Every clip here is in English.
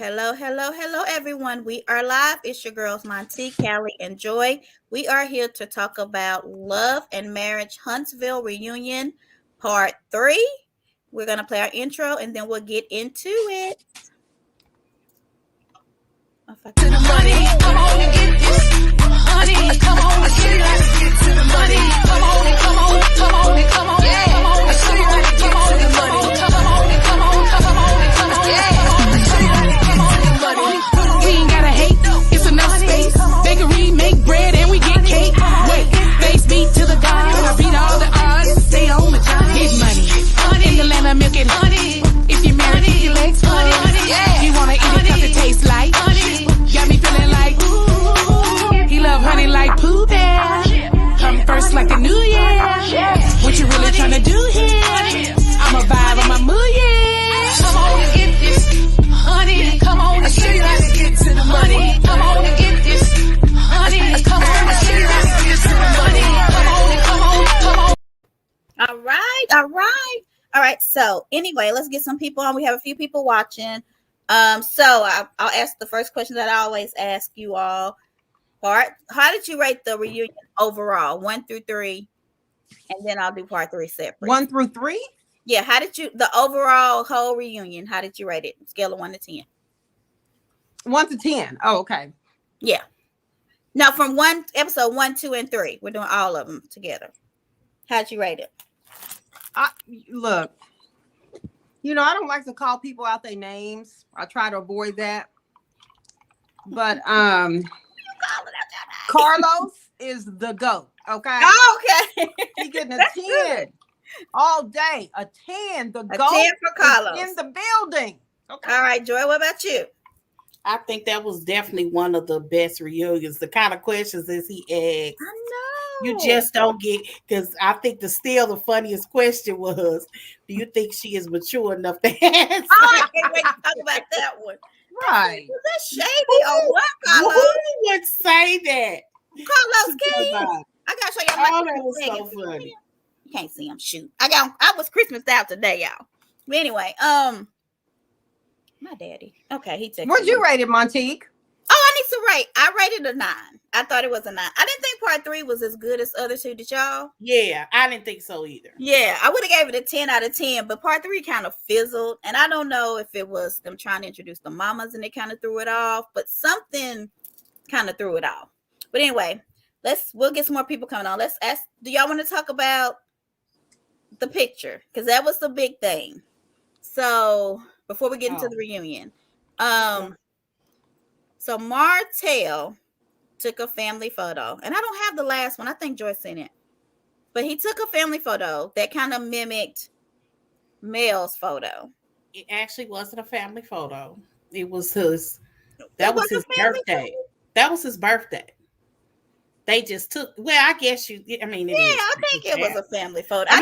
Hello, hello, hello, everyone. We are live. It's your girls, Monty, Callie, and Joy. We are here to talk about Love and Marriage Huntsville Reunion Part 3. We're going to play our intro and then we'll get into it. To the money, come on and get this honey. Come on and show you how to get to the money. Come on and come on, come on and come on, yeah. Come on and show you how to get to the money. Come on and come on, come on and come on, yeah. Come on and show you how to get to the money. We ain't gotta hate, it's enough space. Bakery make bread and we get cake. Wait, face beat to the God. I beat all the odds. Stay on the job. Get money. In the land of milk and honey. If you're married, keep your legs funny. Yeah. You wanna eat it 'cause it tastes like honey. Got me feeling like, ooh, he love honey like Pooh Bear. Come first like the new year. What you really trying to do here? I'm a vibe on my mood, yeah. Come on and get this honey. Come on and show you how to get to the money. Come on and get this honey. Come on and show you how to get to the money. Come on and come on, come on. All right, all right. All right, so anyway, let's get some people on. We have a few people watching. So I'll ask the first question that I always ask you all. How did you rate the reunion overall, 1 through 3? And then I'll do part 3 separate. 1 through 3? Yeah, how did you, the overall whole reunion, how did you rate it? Scale of 1 to 10. 1 to 10. Oh, okay. Yeah. Now from episode 1, 2, and 3. We're doing all of them together. How'd you rate it? Look, I don't like to call people out their names. I try to avoid that. But Carlos is the GOAT. Okay. Okay. He getting a 10 all day. A 10. The GOAT 10 for Carlos in the building. Okay. All right, Joy. What about you? I think that was definitely one of the best reunions. The kind of questions that he asked. I know. You just don't get, because I think the funniest question was, do you think she is mature enough to answer? Oh, I can't wait to talk about that one. Right. Was that shady or what, Carlos? Who would say that? Carlos King. I gotta show y'all that was so funny. You can't see him. Shoot. I was Christmased out today, y'all. But anyway, my daddy. Okay, he took. What'd you rate it, Montique? Oh, I need to rate. I rated a 9. I thought it was a 9. I didn't think part 3 was as good as other two. Did y'all? Yeah, I didn't think so either. Yeah, I would have gave it a 10 out of 10, but part 3 kind of fizzled. And I don't know if it was them trying to introduce the mamas and they kind of threw it off, but something kind of threw it off. But anyway, we'll get some more people coming on. Let's ask, do y'all want to talk about the picture? Because that was the big thing. So before we get into the reunion, so Martell took a family photo, and I don't have the last one. I think Joyce seen it, but he took a family photo that kind of mimicked Mel's photo. It actually wasn't a family photo. It was his. That was his birthday. Photo? That was his birthday. They just took. Well, I guess you. I mean, I think it was a family photo. I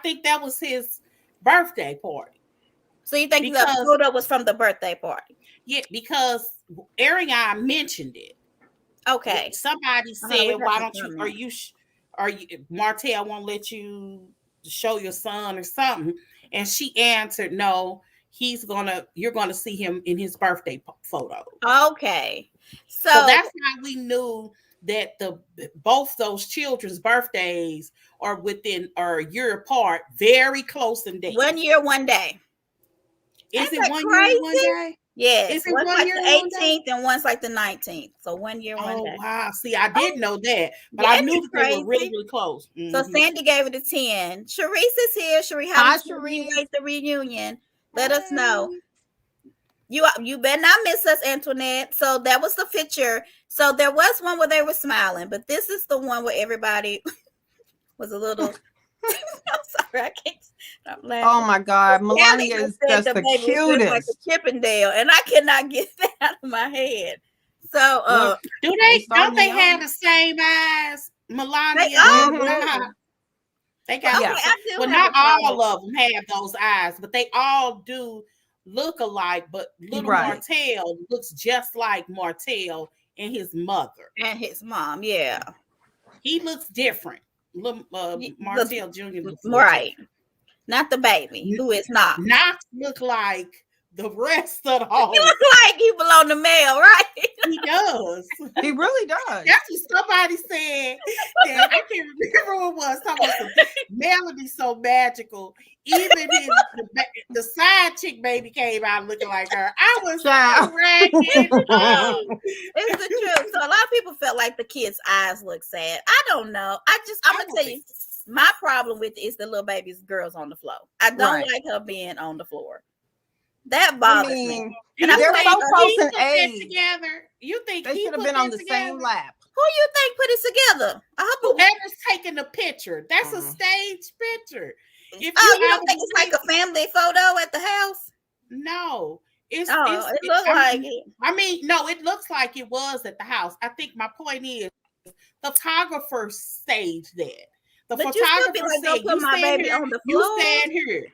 think that was his birthday party. So you think the photo was from the birthday party? Yeah, because Ariana mentioned it. Okay. Somebody said, "Why don't you? Are you? Martell won't let you show your son or something?" And she answered, "No, you're gonna see him in his birthday photo." Okay. So that's how we knew that both those children's birthdays are a year apart, very close in date. 1 year, 1 day. Is it 1 year, 1 day? Yeah. Is it one's 1 like year, the 18th and one's like the 19th. So 1 year, 1 day. Oh, wow. See, I didn't know that, but I knew that they were really, really close. Mm-hmm. So Sandy gave it a 10. Sharice is here. Sharice, how did you rate the reunion? Let us know. You better not miss us, Antoinette. So that was the picture. So there was one where they were smiling, but this is the one where everybody was a little. I'm sorry, I can't stop laughing. Oh my God, Melania is just the cutest. Like a Chippendale, and I cannot get that out of my head. So, don't they have the same eyes, Melania? They got. Well, not all of them have those eyes, but they all do look alike. But little Martell looks just like Martell and his mother and his mom. Yeah, he looks different. Martell Jr. looks right. Not the baby, who is not. Knox look like the rest of the home. He looks like he belong to Mel, right? He does. He really does. That's what somebody said. That I can't remember what it was. Talking about Melody's so magical. Even the side chick baby came out looking like her. I was so ragged. It's the truth. So a lot of people felt like the kid's eyes look sad. I don't know. I'm gonna tell you, my problem with it is the little baby's girls on the floor. I don't like her being on the floor. That bothers me. And they're so close in age. Together. You think they should have been on the same lap? Who you think put it together? Whoever's taking the picture. That's a stage picture. If you don't think it's like a family photo at the house? No. It looks like it. I mean, no, it looks like it was at the house. I think my point is the photographer staged that. The photographer said, "You my baby on the floor. You stand here."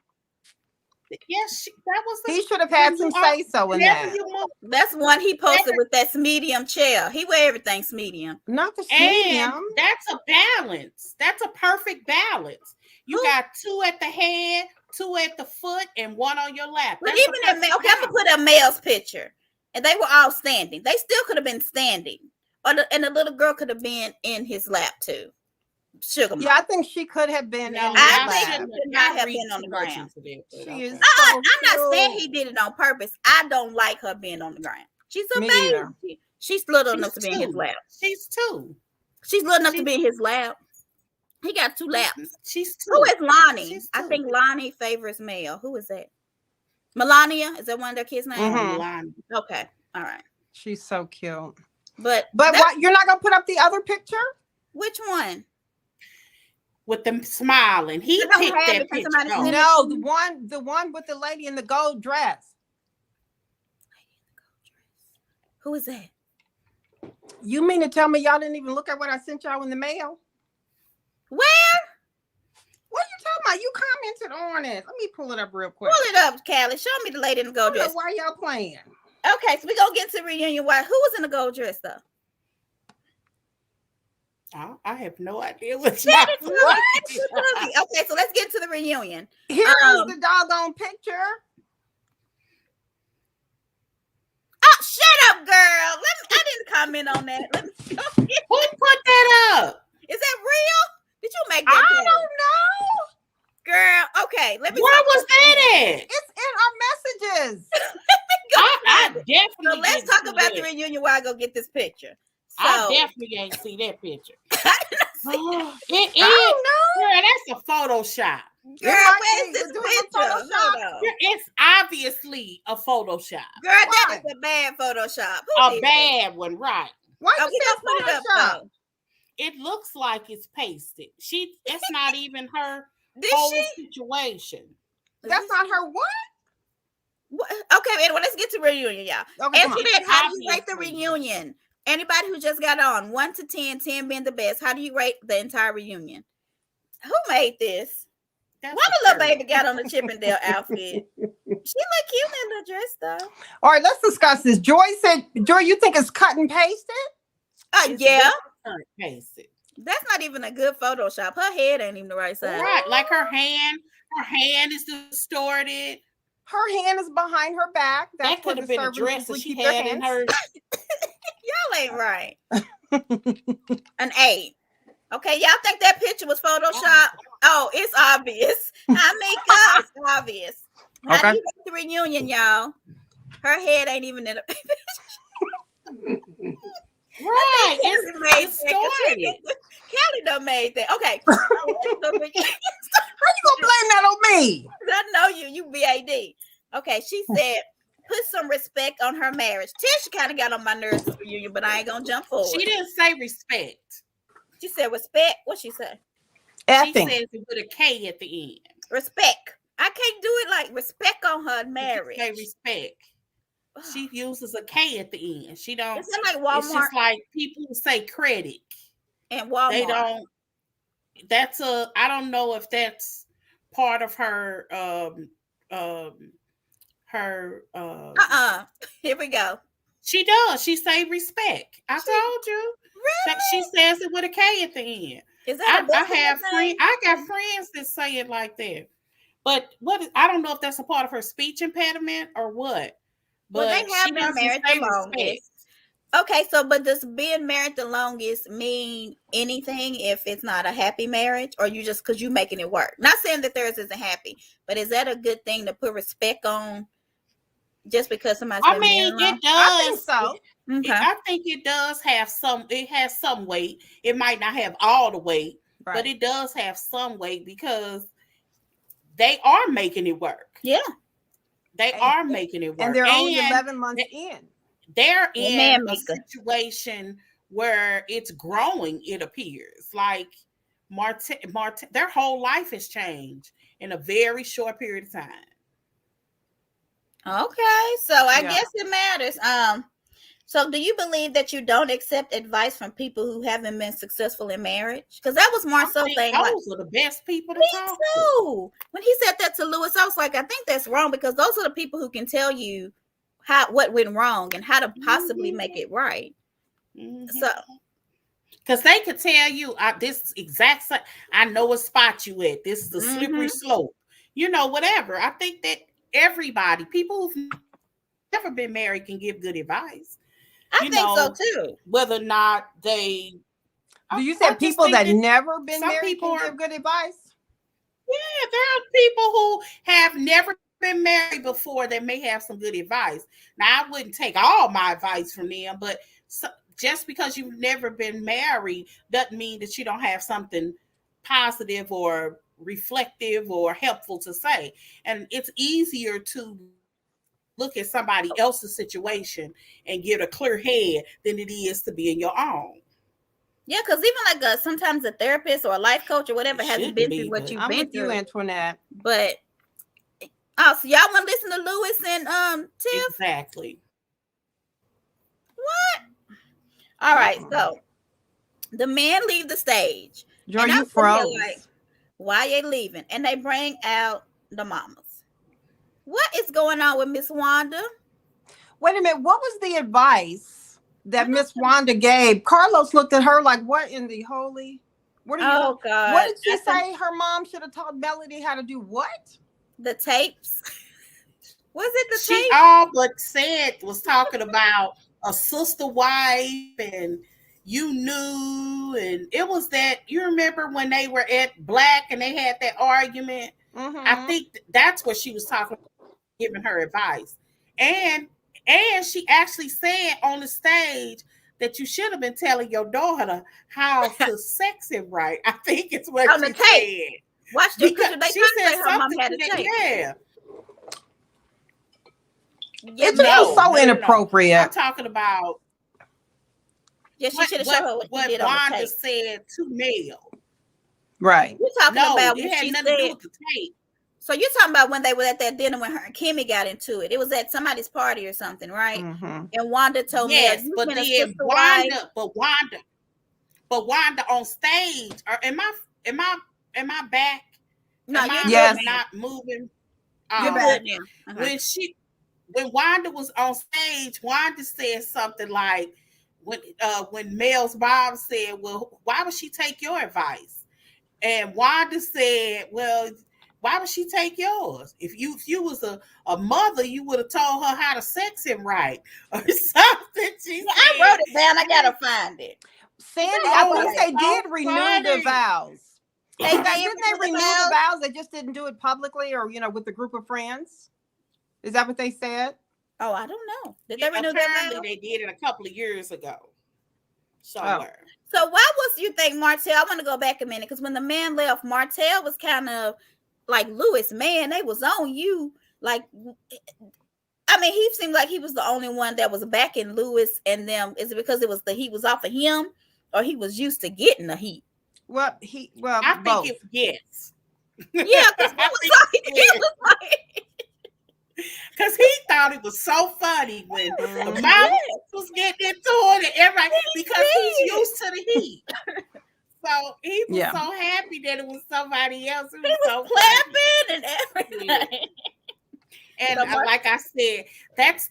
Yes, that was. He should have had some say so in that. That's one he posted with that medium chair. He wear everything's medium. Not the medium. That's a balance. That's a perfect balance. You got 2 at the head, 2 at the foot, and 1 on your lap. But even I'm gonna put a male's picture, and they were all standing. They still could have been standing, and the little girl could have been in his lap too. Sugar mom. Yeah, I think she could have been. I think she could not have been on the ground. I'm not saying he did it on purpose. I don't like her being on the ground. She's a baby. She's little enough to be in his lap. She's 2. She's little enough to be in his lap. He got 2 laps. She's 2. Who is Lonnie? I think Lonnie favors male. Who is that? Melania? Is that one of their kids' names? Lonnie. Okay. All right. She's so cute. But what? You're not gonna put up the other picture? Which one? With them smiling. He picked that picture. No, the one with the lady in the gold dress. Who is that? You mean to tell me y'all didn't even look at what I sent y'all in the mail? Where? What are you talking about? You commented on it. Let me pull it up real quick. Pull it up, Callie. Show me the lady in the gold dress. Why y'all playing? Okay, so we're gonna get to the reunion. Why? Who was in the gold dress though? I have no idea what. Okay, so let's get to the reunion. Here is the doggone picture. Oh, shut up, girl. I didn't comment on that. Who put that up? Is that real? Did you make that? I don't know. Girl, okay. Let me. Where was that at? It's in our messages. I definitely. So let's talk about the reunion while I go get this picture. So, I definitely ain't see that picture. I didn't see it is. Girl, that's a Photoshop. Girl, where's this picture? It's obviously a Photoshop. Girl, that is a bad Photoshop. A bad one, right? Why you don't put it up though? It looks like it's pasted. It's not even her whole situation. That's not her what? Okay, anyway, let's get to reunion, y'all. Okay, answer that. How do you rate the reunion? Anybody who just got on, 1 to 10, 10 being the best. How do you rate the entire reunion? Who made this? Why the little baby got on the Chippendale outfit? She look cute in the dress, though. All right, let's discuss this. Joy said, Joy, you think it's cut and pasted? Yeah. Cut and pasted. That's not even a good Photoshop. Her head ain't even the right size. Right, like her hand is distorted. Her hand is behind her back. That could have been a dress that she had in her. Y'all ain't right. An 8. Okay, y'all think that picture was Photoshop? Oh, it's obvious. I mean, it's obvious. How do you make the reunion, y'all? Her head ain't even in a picture. Right. It's made Kelly done made that. Okay. How you gonna blame that on me? I know you BAD. Okay, she said, put some respect on her marriage. Tisha kind of got on my nerves this reunion, but I ain't gonna jump forward. She didn't say respect. She said respect. What she say? She says it with a K at the end. Respect. I can't do it like respect on her marriage. Say respect. She uses a K at the end. She don't. It's like Walmart. It's just like people who say credit. And Walmart. They don't. I don't know if that's part of her. Here we go. She does. She say respect. I told you. Really? She says it with a K at the end. Is that I have friends. I got friends that say it like that. But I don't know if that's a part of her speech impediment or what. But well, they have been married the longest. Okay, so but does being married the longest mean anything if it's not a happy marriage, or you just because you making it work? Not saying that theirs isn't happy, but is that a good thing to put respect on just because somebody's been married long? It does. I think so. Okay. I think it does have some. It has some weight. It might not have all the weight, but it does have some weight because they are making it work. Yeah, they are making it work, and they're only 11 months in. They're in a situation where it's growing, it appears. Like Martell, their whole life has changed in a very short period of time. Okay, so I guess it matters. So do you believe that you don't accept advice from people who haven't been successful in marriage? Because that was more so saying those are the best people to talk to. When he said that to Lewis, I was like, I think that's wrong, because those are the people who can tell you what went wrong and how to possibly make it right. So because they could tell you this exact I know what spot you at, this is the slippery slope, whatever. I think that everybody, people who've never been married, can give good advice. I think so too. Whether or not they do you say people that never been married can give good advice? Yeah, there are people who have never been married before that may have some good advice. Now, I wouldn't take all my advice from them, but just because you've never been married doesn't mean that you don't have something positive or reflective or helpful to say. And it's easier to look at somebody else's situation and get a clear head than it is to be in your own. Yeah, because even like sometimes a therapist or a life coach or whatever hasn't been through what you've been through. Antoinette. But so y'all want to listen to Lewis and Tiff? Exactly. What? All right, so the men leave the stage. Joy, you froze. Like, why they leaving? And they bring out the mamas. What is going on with Miss Wanda? Wait a minute. What was the advice that Miss Wanda gave? Carlos looked at her like, what in the holy? God. What did she say? Her mom should have taught Melody how to do what? The tapes. Was it the tapes? She all but was talking about a sister wife and you knew, and it was that, you remember when they were at Black and they had that argument? I think that's what she was talking about, giving her advice. And she actually said on the stage that you should have been telling your daughter how to sex him right. I think it's what on she the tape. said. Watch this. She said her mom had a tape. Yeah. It was so inappropriate. I'm talking about she should have shown her what Wanda said to Mel. Right. You're talking about it had nothing to do with the tape. So you're talking about when they were at that dinner when her and Kimmy got into it. It was at somebody's party or something, right? And Wanda told me, but then Wanda on stage. Or am I back? No, you're not moving. You're back now. When Wanda was on stage, Wanda said something like, when Mel's mom said, well, why would she take your advice? And Wanda said, well, why would she take yours? If you was a mother, you would have told her how to sex him right or something. I wrote it down. I gotta find it. Sandy, I think they did renew the vows. Didn't they renew the vows? They just didn't do it publicly or, with the group of friends. Is that what they said? Oh, I don't know. Did they renew that vow? They did it a couple of years ago. So why was you think Martell? I want to go back a minute because when the man left, Martell was kind of like, Lewis, man, they was on you. Like, I mean, he seemed like he was the only one that was backing Lewis and them. Is it because the heat was off of him, or he was used to getting the heat? Well, I both. think yes. Yeah, because it was like because he thought it was so funny when the mom was getting into it and everybody, because he's used to the heat. So he was so happy that it was somebody else. He was so clapping and everything. And like I said, that's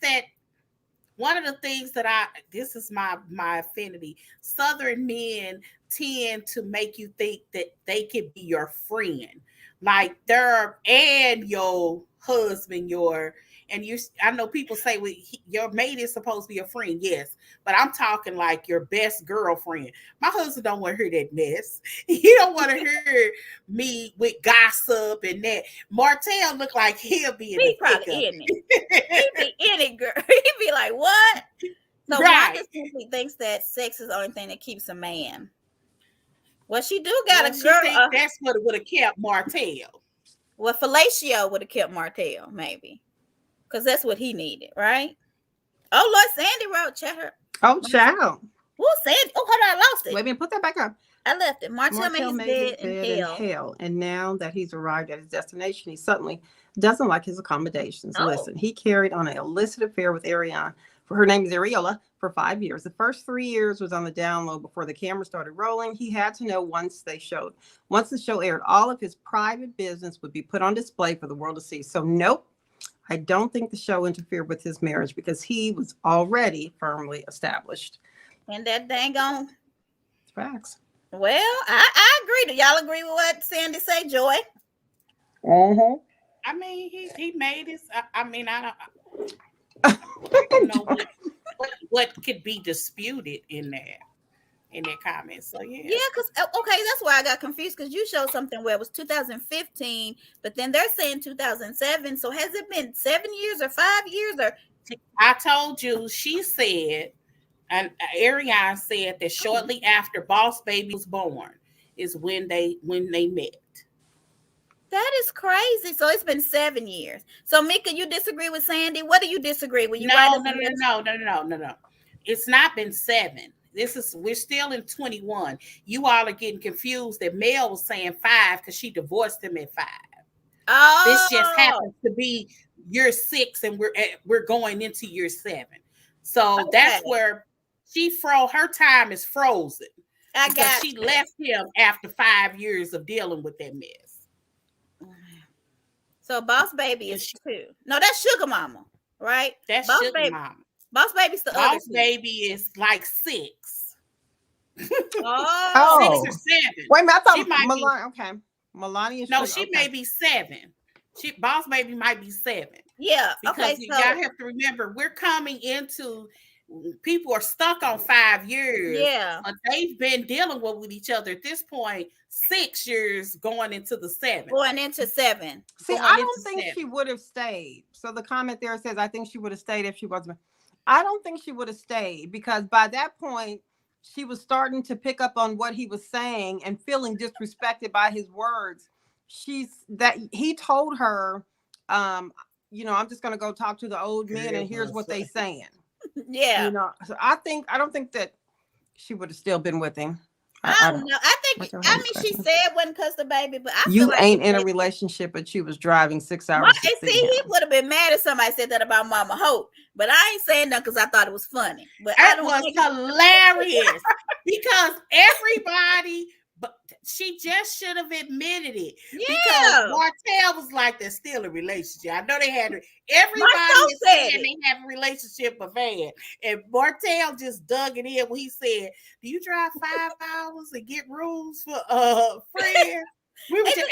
one of the things that this is my affinity. Southern men tend to make you think that they can be your friend. like and your husband, I know people say your mate is supposed to be a friend, yes, but I'm talking like your best girlfriend. My husband don't want to hear that mess. He don't want to hear me with gossip and that. Martell look like he'll be in the probably in it. He be in it, girl. He be like, what? So Wanda simply thinks that sex is the only thing that keeps a man. Well, she do got a girl. That's what would have kept Martell. Well, fellatio would have kept Martell, maybe. Because that's what he needed, right? Oh, Lord, Sandy wrote, chat her. Oh, child. Who's Sandy? Oh, hold on, I lost it. Wait a minute, put that back up. I left it. Martell made his bed in hell. And now that he's arrived at his destination, he suddenly doesn't like his accommodations. Oh. Listen, he carried on an illicit affair with Ariana. Her name is Ariola, for 5 years. The first 3 years was on the down low before the camera started rolling. He had to know once the show aired, all of his private business would be put on display for the world to see. So nope, I don't think the show interfered with his marriage because he was already firmly established. And that dang on. Facts. Well, I agree. Do y'all agree with what Sandy say, Joy? Mm-hmm. I mean, he made his. I don't know what could be disputed in that comment. So yeah, because that's why I got confused, because you showed something where it was 2015, but then they're saying 2007. So has it been 7 years or 5 years? Or I told you, she said, and Ariana said that shortly after Boss Baby was born is when they met. That is crazy. So it's been 7 years. So Mika, you disagree with Sandy? What do you disagree with? No. It's not been 7. We're still in 21. You all are getting confused that Mel was saying 5 because she divorced him at 5. Oh, this just happens to be year 6 and we're going into year 7. So that's where her time is frozen. She left him after 5 years of dealing with that mess. So Boss Baby is 2. No, that's Sugar Mama, right? That's Boss Sugar Baby. Mama. Boss Baby's the Boss other Baby is like 6. 6 or 7. Wait a minute, I thought Melania. No, she may be 7. Boss Baby might be 7. Yeah. Because y'all have to remember, we're coming into. People are stuck on 5 years. Yeah. They've been dealing with each other at this point 6 years going into the 7. Going into 7. See, I don't think she would have stayed. So the comment there says, I think she would have stayed if she wasn't. I don't think she would have stayed because by that point, she was starting to pick up on what he was saying and feeling disrespected by his words. He told her, I'm just going to go talk to the old men and here's what they saying. Yeah. So I don't think that she would have still been with him. I don't know. She said wasn't because the baby, but I you feel like ain't in a relationship, but she was driving 6 hours. He would have been mad if somebody said that about Mama Hope, but I ain't saying that because I thought it was funny. But it was hilarious because everybody. But she just should have admitted it. Yeah. Because Martell was like, they're still a relationship. I know they had everybody is saying they have a relationship of van. And Martell just dug it in when he said, do you drive 5 hours and get rooms for friends?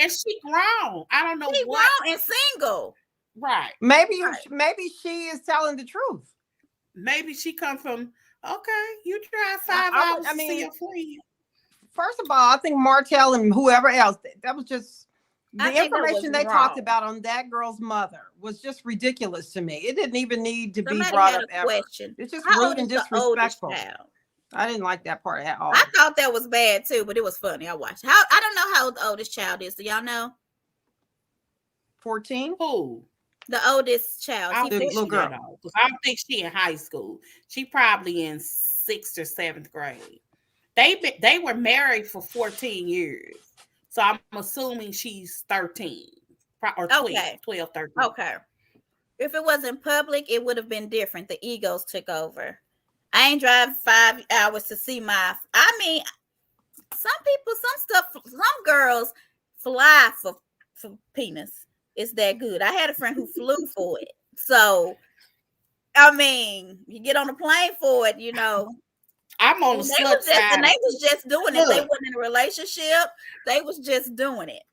And she grown. I don't know what. Grown and single. Right. Maybe she is telling the truth. Maybe she come from, you drive 5 hours to see your friend. First of all, I think Martell and whoever else, that was just the information they talked about on that girl's mother was just ridiculous to me. It didn't even need to be brought up ever. It's just rude and disrespectful. I didn't like that part at all. I thought that was bad too, but it was funny. I watched. I don't know how the oldest child is. Do y'all know? 14. Who? The oldest child. I don't think little girl. I don't think she in high school. She probably in 6th or 7th grade. They were married for 14 years. So I'm assuming she's 13 or 12, 13. Okay. If it wasn't public, it would have been different. The egos took over. I ain't driving 5 hours to see some girls fly for penis. It's that good. I had a friend who flew for it. So, you get on a plane for it, I'm on the slut side. And they was just doing it. They wasn't in a relationship. They was just doing it.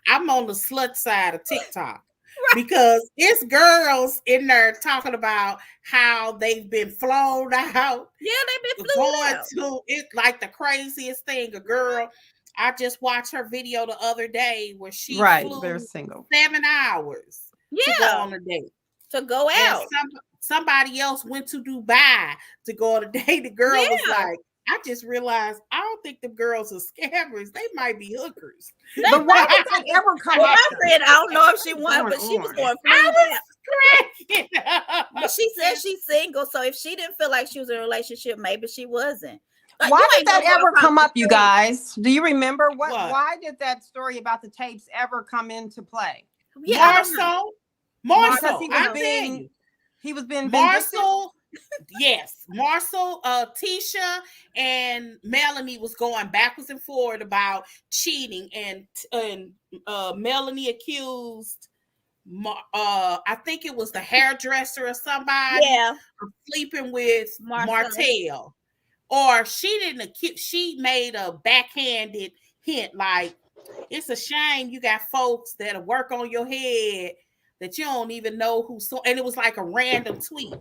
I'm on the slut side of TikTok. Because it's girls in there talking about how they've been flown out. Yeah, they've been flown going out. to it like the craziest thing. A girl, I just watched her video the other day where she flew they're single 7 hours to go on a date. To go out. And somebody else went to Dubai to go on a date. The girl was like, I just realized I don't think the girls are scammers. They might be hookers. But why did that ever come up? I said, I don't know if she won, but she was going cracking up. But she said she's single, so if she didn't feel like she was in a relationship, maybe she wasn't. Like, why did that ever come up, you guys? Do you remember what? Why did that story about the tapes ever come into play? Yeah, Marcel, he was being Marcel. Yes, Marcel, Tisha, and Melanie was going backwards and forward about cheating, and Melanie accused, I think it was the hairdresser or somebody, of sleeping with Martell, or she didn't accuse. She made a backhanded hint, like, it's a shame you got folks that'll work on your head that you don't even know who. So, and it was like a random tweet.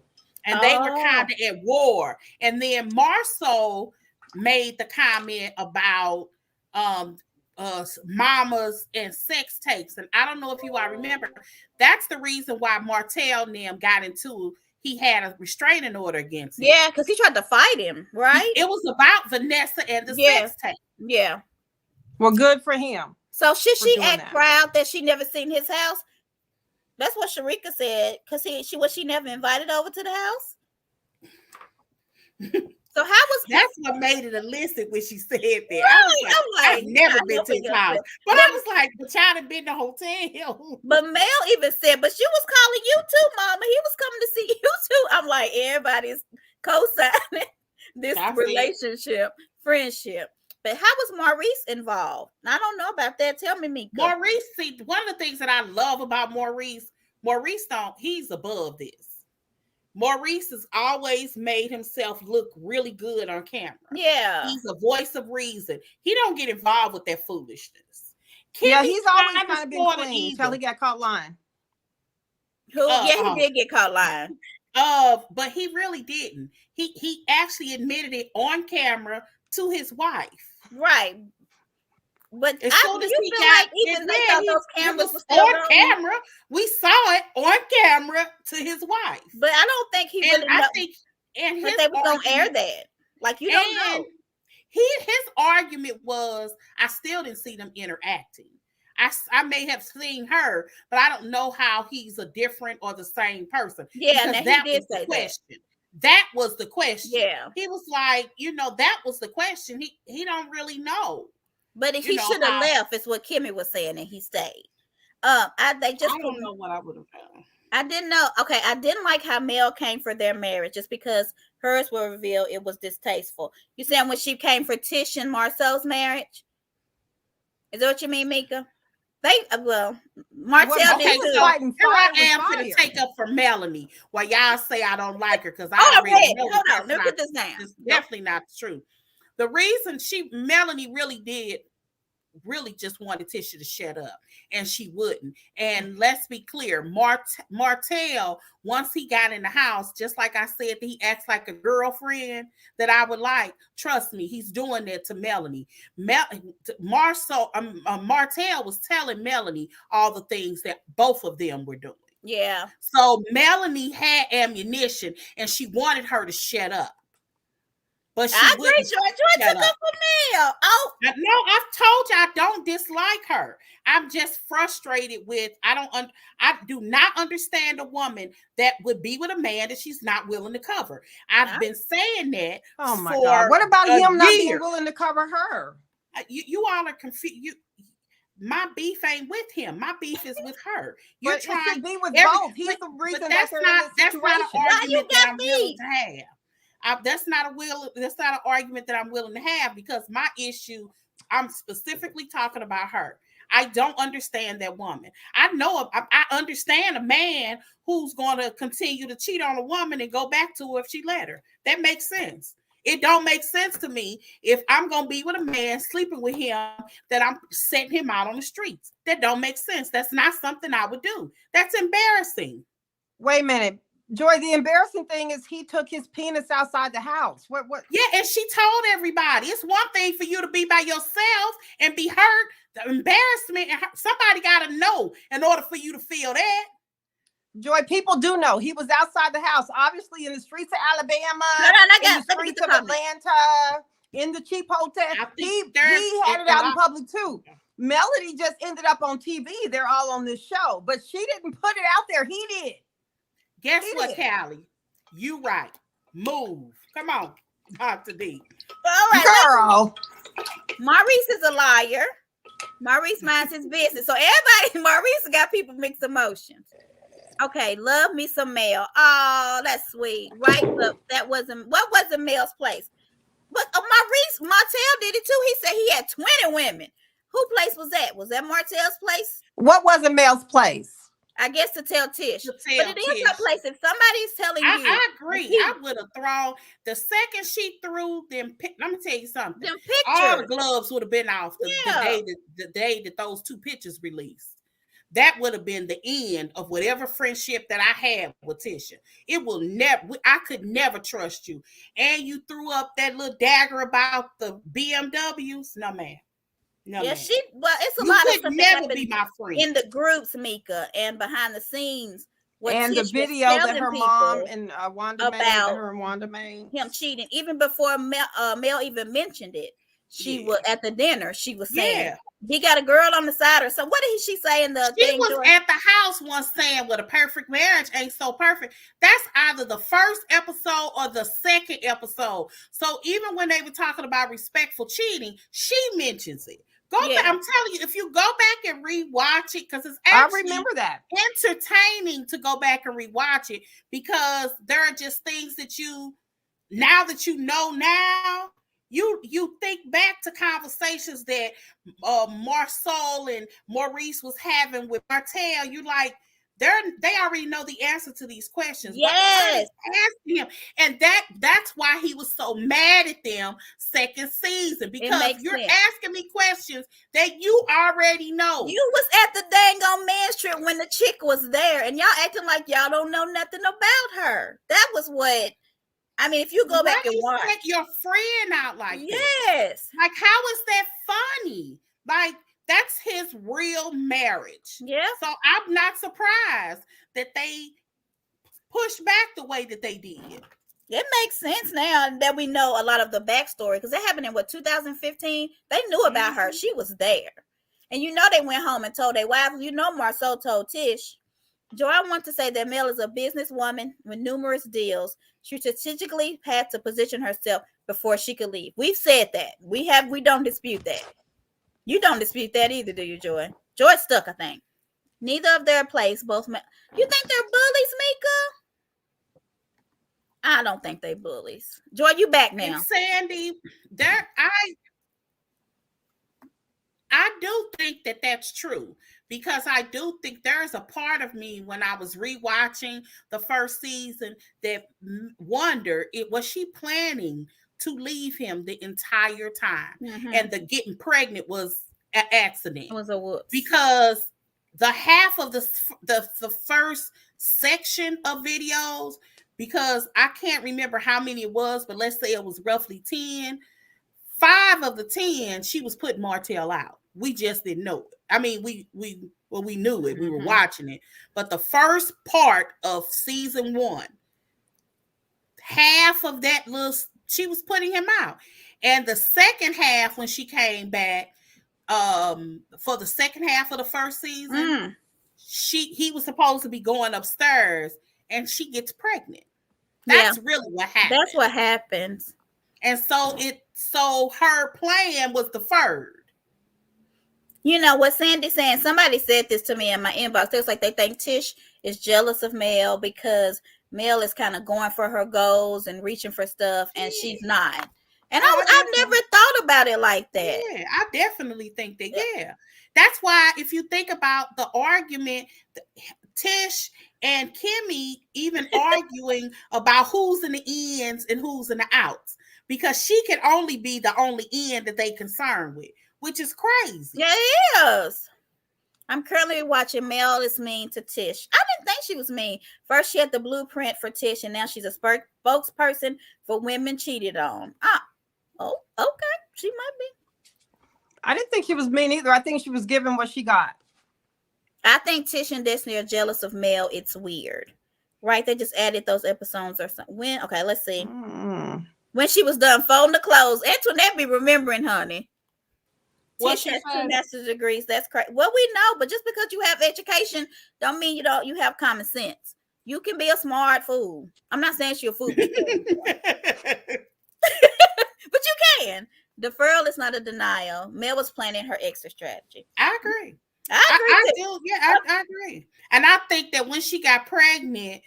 And they were kind of at war. And then Marceau made the comment about mamas and sex tapes. And I don't know if you all remember, that's the reason why Martell and them got into, he had a restraining order against him. Yeah, because he tried to fight him, right? It was about Vanessa and the sex tape. Yeah. Well, good for him. So should she act proud that she never seen his house? That's what Sharika said, because she never invited over to the house. So how was that's what made it illicit when she said that? Right. I've never been to his house, but I was like, but y'all done been to the hotel. But Mel even said, but she was calling you too, Mama. He was coming to see you too. I'm like, everybody's co-signing this relationship, friendship. But how was Maurice involved? I don't know about that. Tell me, Mika. Maurice, see, one of the things that I love about Maurice he's above this. Maurice has always made himself look really good on camera. Yeah. He's a voice of reason. He don't get involved with that foolishness. He's always kind of been clean until he got caught lying. He did get caught lying. But he really didn't. He actually admitted it on camera to his wife. Right. But as soon as he got even those cameras was on camera, we saw it on camera to his wife. But I don't think he really they were gonna air that. Like, you don't know. His argument was, I still didn't see them interacting. I may have seen her, but I don't know how he's a different or the same person. Yeah, that was the question. That was the question. Yeah. He was like, that was the question. He don't really know. But if he should have left, is what Kimmy was saying, and he stayed. I don't know what I would have done. I didn't know. Okay, I didn't like how Mel came for their marriage, just because hers were revealed it was distasteful. You saying when she came for Tish and Marcel's marriage? Is that what you mean, Mika? Martell did too. Here I am to take up for Melanie while y'all say I don't like her, because I already know. Hold on, let me put this down. It's definitely not true. The reason Melanie really just wanted Tisha to shut up, and she wouldn't. And let's be clear, Martell, once he got in the house, just like I said, he acts like a girlfriend that I would like. Trust me, he's doing that to Melanie. Martell was telling Melanie all the things that both of them were doing. Yeah. So Melanie had ammunition, and she wanted her to shut up. But she I agree, Joy took up for Mel. Oh no, I've told you I don't dislike her. I'm just frustrated with I do not understand a woman that would be with a man that she's not willing to cover. I've been saying that. Oh my God! What about him not being willing to cover her? You all are confused. My beef ain't with him. My beef is with her. You're trying to be with both. He's the reason that's not an argument that I'm willing to have. That's not an argument that I'm willing to have, because my issue, I'm specifically talking about her. I don't understand that woman. I understand a man who's going to continue to cheat on a woman and go back to her if she let her. That makes sense. It don't make sense to me if I'm going to be with a man, sleeping with him, that I'm setting him out on the streets. That don't make sense. That's not something I would do. That's embarrassing. Wait a minute. Joy, the embarrassing thing is he took his penis outside the house. What? Yeah, and she told everybody. It's one thing for you to be by yourself and be hurt. The embarrassment, somebody got to know in order for you to feel that. Joy, people do know he was outside the house, obviously in the streets of Alabama, in the streets of Atlanta, in the cheap hotel. He had it out in public too. Melody just ended up on TV. They're all on this show, but she didn't put it out there. He did. Guess what, Callie? You right. Move. Come on, Dr. D. All right, girl. Maurice is a liar. Maurice minds his business. So everybody, Maurice got people mixed emotions. Okay, love me some Mel. Oh, that's sweet. Right? Look, what wasn't Mel's place? But Maurice Martell did it too. He said he had 20 women. Whose place was that? Was that Martell's place? What wasn't Mel's place? I guess to tell Tish. But it is her place. If somebody's telling you. I agree. I would have thrown the second she threw them. Let me tell you something. Them pictures. All the gloves would have been off the day that those two pictures released. That would have been the end of whatever friendship that I had with Tisha. It will never, I could never trust you. And you threw up that little dagger about the BMWs. No, man. No, yeah, man. It's a lot of stuff never be my friend. In the groups, Mika, and behind the scenes. And the video that her mom and Wanda made, him cheating, even before Mel even mentioned it. She was at the dinner. She was saying he got a girl on the side or something. What did she say in the thing? She was at the house once saying, "Well, a perfect marriage ain't so perfect." That's either the first episode or the second episode. So even when they were talking about respectful cheating, she mentions it. Go back. I'm telling you, if you go back and rewatch it, because it's actually I remember that entertaining to go back and rewatch it, because there are just things that now that you know now. You think back to conversations that Marcel and Maurice was having with Martell. You like, they already know the answer to these questions. Yes, asking him, and that's why he was so mad at them second season, because you're asking me questions that you already know. You was at the dang on man's trip when the chick was there, and y'all acting like y'all don't know nothing about her. That was what. I mean, if you go back and watch, take your friend out like that? Yes. Like, how is that funny? Like, that's his real marriage. Yeah. So I'm not surprised that they pushed back the way that they did. It makes sense now that we know a lot of the backstory, because it happened in 2015. They knew about her. She was there, and they went home and told their wives. Marcel told Tish. Joy, I want to say that Mel is a businesswoman with numerous deals. She strategically had to position herself before she could leave. We've said that. We don't dispute that. You don't dispute that either, do you, Joy? Joy's stuck, I think. Neither of their place, both men. You think they're bullies, Mika? I don't think they bullies. Joy, you back now. And Sandy, I do think that that's true, because I do think there's a part of me when I was rewatching the first season that wondered, was she planning to leave him the entire time? Mm-hmm. And the getting pregnant was an accident. It was a whoops. Because the half of the first section of videos, because I can't remember how many it was, but let's say it was roughly 10. 5 of the 10, she was putting Martell out. We just didn't know it. I mean, we knew it. We were watching it. But the first part of season 1, half of that she was putting him out. And the second half, when she came back, for the second half of the first season, he was supposed to be going upstairs, and she gets pregnant. That's really what happened. That's what happens. And so her plan was deferred. You know what Sandy's saying? Somebody said this to me in my inbox. It's like they think Tish is jealous of Mel because Mel is kind of going for her goals and reaching for stuff, and she's not. And I've never thought about it like that. Yeah, I definitely think that. Yeah, that's why if you think about the argument, Tish and Kimmy even arguing about who's in the ins and who's in the outs. because she can only be the only end that they concerned with, which is crazy. Yeah, it is. I'm currently watching Mel is mean to Tish. I didn't think she was mean. First, she had the blueprint for Tish, and now she's a spokesperson for women cheated on. Oh, okay. She might be. I didn't think she was mean either. I think she was giving what she got. I think Tish and Destiny are jealous of Mel. It's weird. Right? They just added those episodes or something. When? Okay, let's see. When she was done folding the clothes. Antoinette be remembering, honey. Tish has 2 master's degrees. That's correct. Well, we know, but just because you have education don't mean you have common sense. You can be a smart fool. I'm not saying she's a fool, but you can. Deferral is not a denial. Mel was planning her exit strategy. I agree. I do. Yeah, I agree. And I think that when she got pregnant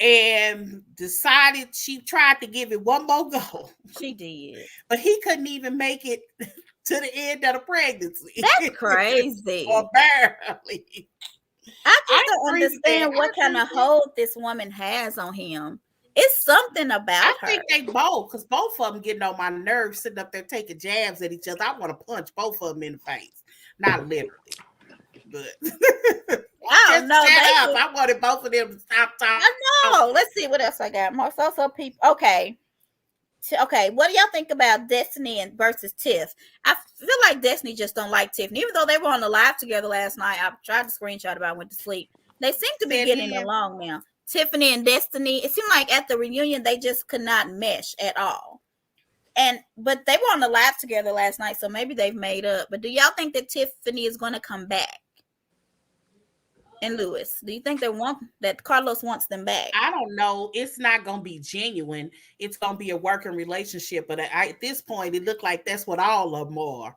and decided, she tried to give it one more go. She did. But he couldn't even make it to the end of the pregnancy. That's crazy. Or barely. I just don't understand what kind of hold this woman has on him. It's something about her. I think they both, because both of them getting on my nerves, sitting up there taking jabs at each other. I want to punch both of them in the face. Not literally, but I don't know. I wanted both of them to stop talking. I know. Let's see what else I got. More so people. Okay. What do y'all think about Destiny and versus Tiff? I feel like Destiny just don't like Tiffany. Even though they were on the live together last night, I tried to screenshot it, but I went to sleep. They seem to be getting along now. Tiffany and Destiny, it seemed like at the reunion they just could not mesh at all. But they were on the live together last night, so maybe they've made up. But do y'all think that Tiffany is going to come back? And Lewis, do you think that Carlos wants them back? I don't know. It's not going to be genuine. It's going to be a working relationship. But at this point, it looked like that's what all of them are.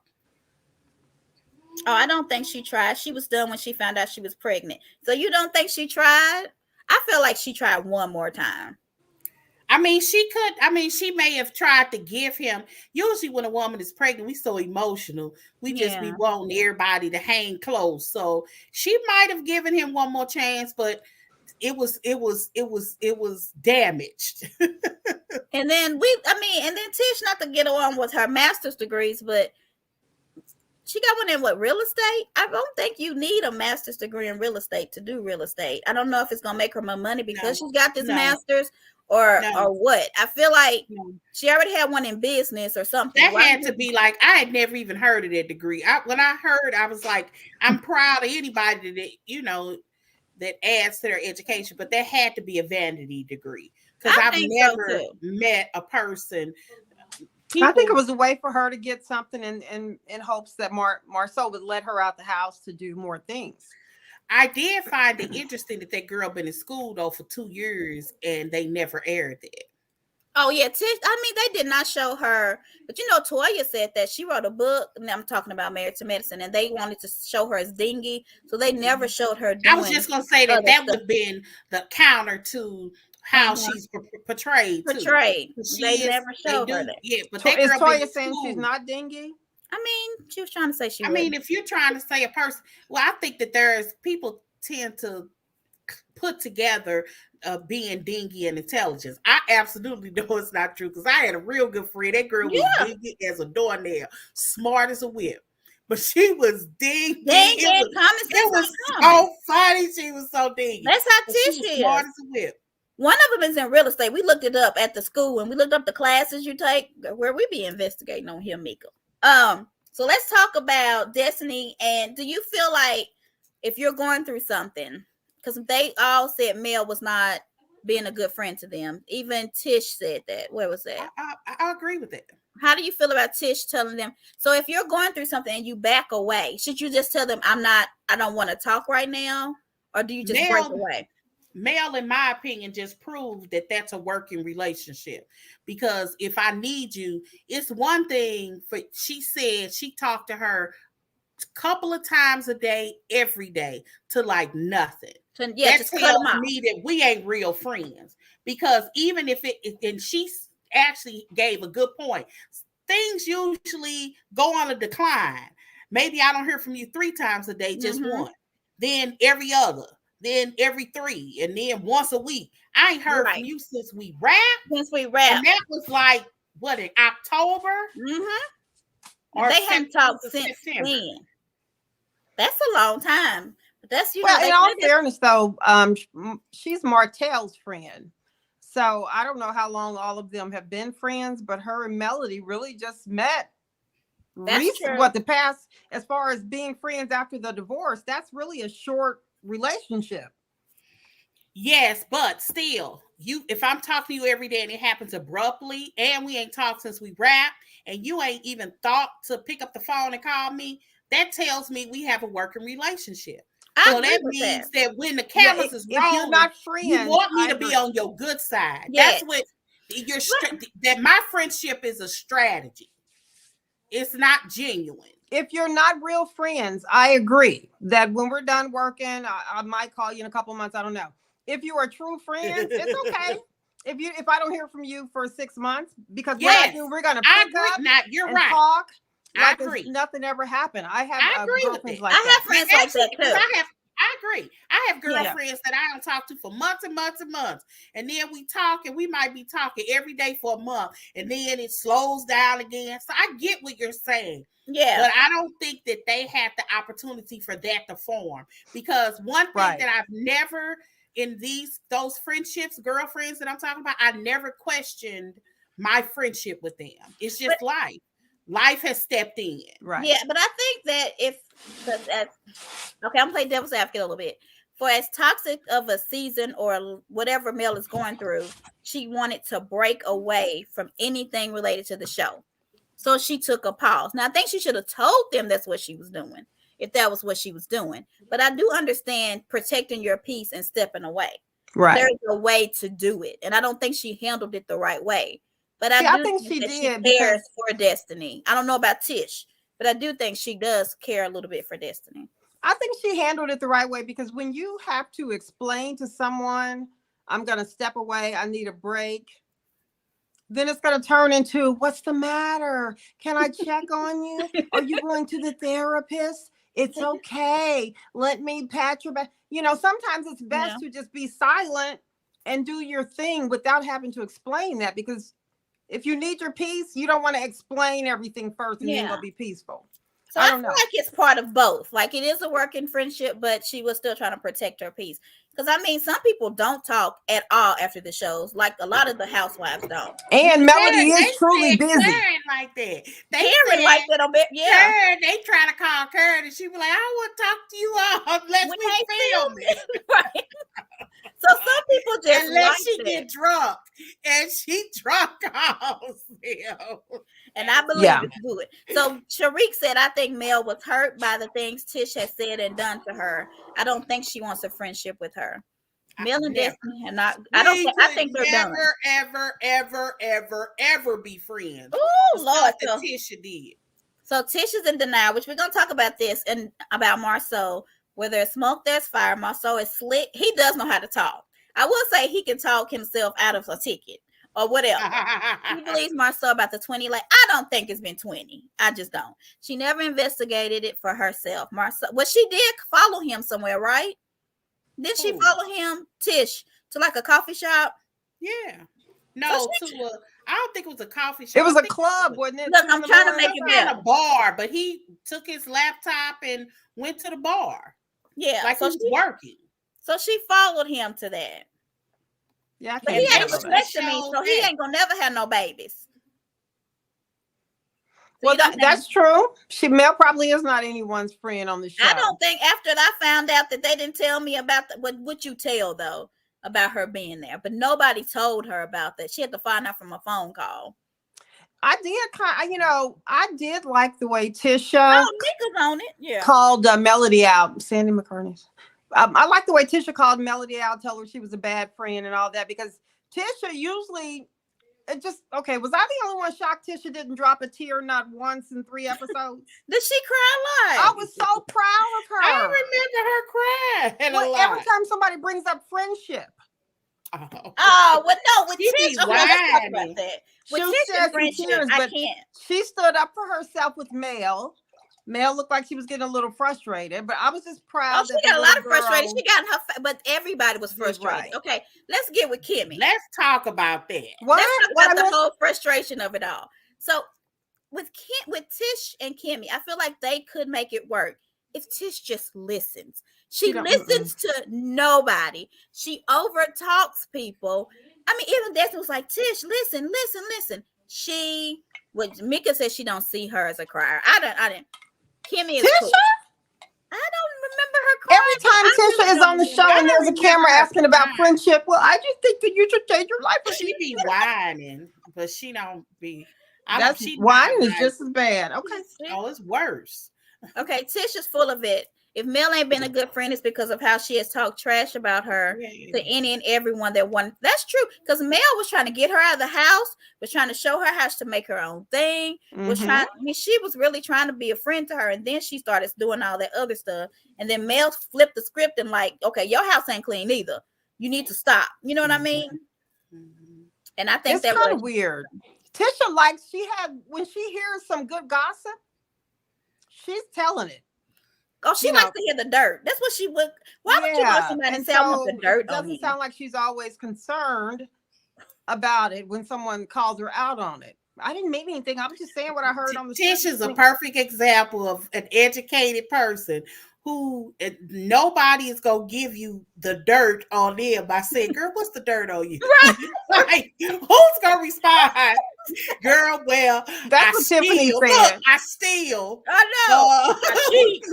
Oh, I don't think she tried. She was done when she found out she was pregnant. So you don't think she tried? I feel like she tried one more time. I mean, she may have tried to give him. Usually when a woman is pregnant, we so emotional. We just be wanting everybody to hang close. So she might have given him one more chance, but it was damaged. And then Tish, not to get on with her master's degrees, but she got one in real estate? I don't think you need a master's degree in real estate to do real estate. I don't know if it's gonna make her more money because she's got this master's or what. I feel like she already had one in business or something. That had to be like, I had never even heard of that degree. When I heard, I was like, I'm proud of anybody that that adds to their education, but that had to be a vanity degree because I've never met a person. I think it was a way for her to get something in hopes that Marceau would let her out the house to do more things. I did find it interesting that girl been in school though for 2 years and they never aired it. Oh yeah, Tish. I mean, they did not show her, but Toya said that she wrote a book, and I'm talking about Married to Medicine, and they wanted to show her as dingy, so they never showed her. I was just gonna say that would have been the counter to how she's portrayed. They never showed her that. Yeah, but is Toya saying she's not dingy? I mean, she was trying to say she. I mean, if you're trying to say a person, well, I think that people tend to put together being dingy and intelligence. I absolutely know it's not true because I had a real good friend. That girl was dingy as a doornail, smart as a whip, but she was dingy. It was so funny. She was so dingy. That's how Tish is. Smart as a whip. One of them is in real estate. We looked it up at the school and we looked up the classes you take where we be investigating on here, Mika. So let's talk about Destiny. And do you feel like if you're going through something, because they all said Mel was not being a good friend to them. Even Tish said that. Where was that? I agree with that. How do you feel about Tish telling them? So if you're going through something and you back away, should you just tell them, I don't want to talk right now? Or do you just break away? Mel, in my opinion, just proved that that's a working relationship. Because if I need you, it's one thing she said she talked to her a couple of times a day, every day, to like nothing. That tells me that we ain't real friends. Because even if and she actually gave a good point, things usually go on a decline. Maybe I don't hear from you 3 times a day, just one. Then every other. Then every 3, and then once a week. I ain't heard from you since we rapped. And that was like what, in October? Or they hadn't talked since then. That's a long time. But that's, you well, know, in all fairness, though, she's Martell's friend. So I don't know how long all of them have been friends, but her and Melody really just met. That's true. What the past, as far as being friends after the divorce, that's really a short relationship. Yes, but still, if I'm talking to you every day and it happens abruptly, and we ain't talked since we wrapped, and you ain't even thought to pick up the phone and call me, that tells me we have a working relationship. So that means that when the cameras is rolling, if you're not friends, you want me to be on your good side. Yes. That's what that my friendship is a strategy. It's not genuine. If you're not real friends, I agree that when we're done working, I might call you in a couple of months. I don't know. If you are true friends, it's okay. If I don't hear from you for 6 months, because we're gonna pick up you're and right. talk. I agree. Nothing ever happened. I have girlfriends like that. I have friends like that too. I agree. I have girlfriends that I don't talk to for months and months and months. And then we talk, and we might be talking every day for a month. And then it slows down again. So I get what you're saying. Yeah. But I don't think that they had the opportunity for that to form. Because one thing that I've never, in those friendships, girlfriends that I'm talking about, I never questioned my friendship with them. It's just life. Life has stepped in. Right. Yeah, but I think that okay, I'm playing devil's advocate a little bit. For as toxic of a season or whatever Mel is going through, she wanted to break away from anything related to the show. So she took a pause. Now, I think she should have told them that's what she was doing, if that was what she was doing. But I do understand protecting your peace and stepping away. Right. There's a way to do it. And I don't think she handled it the right way. But I think she did. She cares for Destiny. I don't know about Tish, but I do think she does care a little bit for Destiny. I think she handled it the right way, because when you have to explain to someone, I'm going to step away, I need a break, then it's going to turn into, what's the matter? Can I check on you? Are you going to the therapist? It's okay. Let me pat your back. You know, sometimes it's best to just be silent and do your thing without having to explain that, because if you need your peace, you don't want to explain everything first and then go be peaceful. So I feel like it's part of both. Like, it is a working friendship, but she was still trying to protect her peace. Because I mean, some people don't talk at all after the shows. Like, a lot of the housewives don't. And Melody is truly busy. Karen like that. Karen like that a bit. Yeah. Karen, they try to call Karen, and she be like, "I want to talk to you all unless we film it." Right. So some people just unless she get drunk, and she drunk calls them. And I believe it's good. So Sharik said, I think Mel was hurt by the things Tish has said and done to her. I don't think she wants a friendship with her. Mel and Destiny have not. I think they're done. Ever be friends. Oh Lord, so Tisha did. So Tish is in denial, which we're gonna talk about this and about Marceau. Where there's smoke, there's fire. Marceau is slick. He does know how to talk. I will say he can talk himself out of a ticket or whatever. He believes Marceau about the 20. Like, I don't think it's been 20. I just don't. She never investigated it for herself. Marceau, well, she did follow him somewhere, right? Did she follow him, Tish, to like a coffee shop? Yeah. No, I don't think it was a coffee shop. It was a club, wasn't it? Look, I'm trying to make it better. A bar, but he took his laptop and went to the bar. Yeah, like so he's working. So she followed him to that. Yeah, but he had a vasectomy, so he ain't gonna never have no babies. So well, that's true. Mel probably is not anyone's friend on the show. I don't think after I found out that they didn't tell me about what you tell though about her being there, but nobody told her about that. She had to find out from a phone call. I did like the way Tisha on it. Yeah. called Melody out. Sandy McCartney's. I like the way Tisha called Melody out, told her she was a bad friend and all that, because Tisha usually was I the only one shocked Tisha didn't drop a tear not once in 3 episodes? Did she cry live? I was so proud of her. I remember her crying. Every time somebody brings up friendship. Oh, well, no, with Tisha, let's talk about that. With Tisha friendship, I can't. She stood up for herself with Mel. Mel looked like she was getting a little frustrated, but I was just proud. Oh, she got a lot of frustration. She got in her, but everybody was frustrated. Right. Okay, let's get with Kimmy. Let's talk about that. Let's talk about the whole frustration of it all. So with Tish and Kimmy, I feel like they could make it work if Tish just listens. She listens to nobody. She overtalks people. I mean, even Destiny was like, Tish, listen. Mika said she don't see her as a crier. I didn't. Kimmy is Tisha? Cool. I don't remember her crying. Every time Tisha is on the show and there's a camera asking about friendship, well, I just think that you should change your life. She be whining, but she don't be. Whining is just as bad. Okay. Oh, it's worse. Okay, Tisha's full of it. If Mel ain't been a good friend, it's because of how she has talked trash about her to any and everyone that wanted. That's true. Because Mel was trying to get her out of the house, was trying to show her how to make her own thing. She was really trying to be a friend to her. And then she started doing all that other stuff. And then Mel flipped the script and like, okay, your house ain't clean either. You need to stop. You know what I mean? And I think that's kind of weird. Tisha when she hears some good gossip, she's telling it. Oh, she likes to hear the dirt. That's what she would. Why would you want somebody to say I want the dirt? It doesn't sound like she's always concerned about it when someone calls her out on it. I didn't mean anything. I was just saying what I heard on the Tish is a perfect example of an educated person who nobody is gonna give you the dirt on them by saying, "Girl, what's the dirt on you?" Right? Like, who's gonna respond? Girl, well, that's what Tiffany said. Look, I steal. I know. I cheat.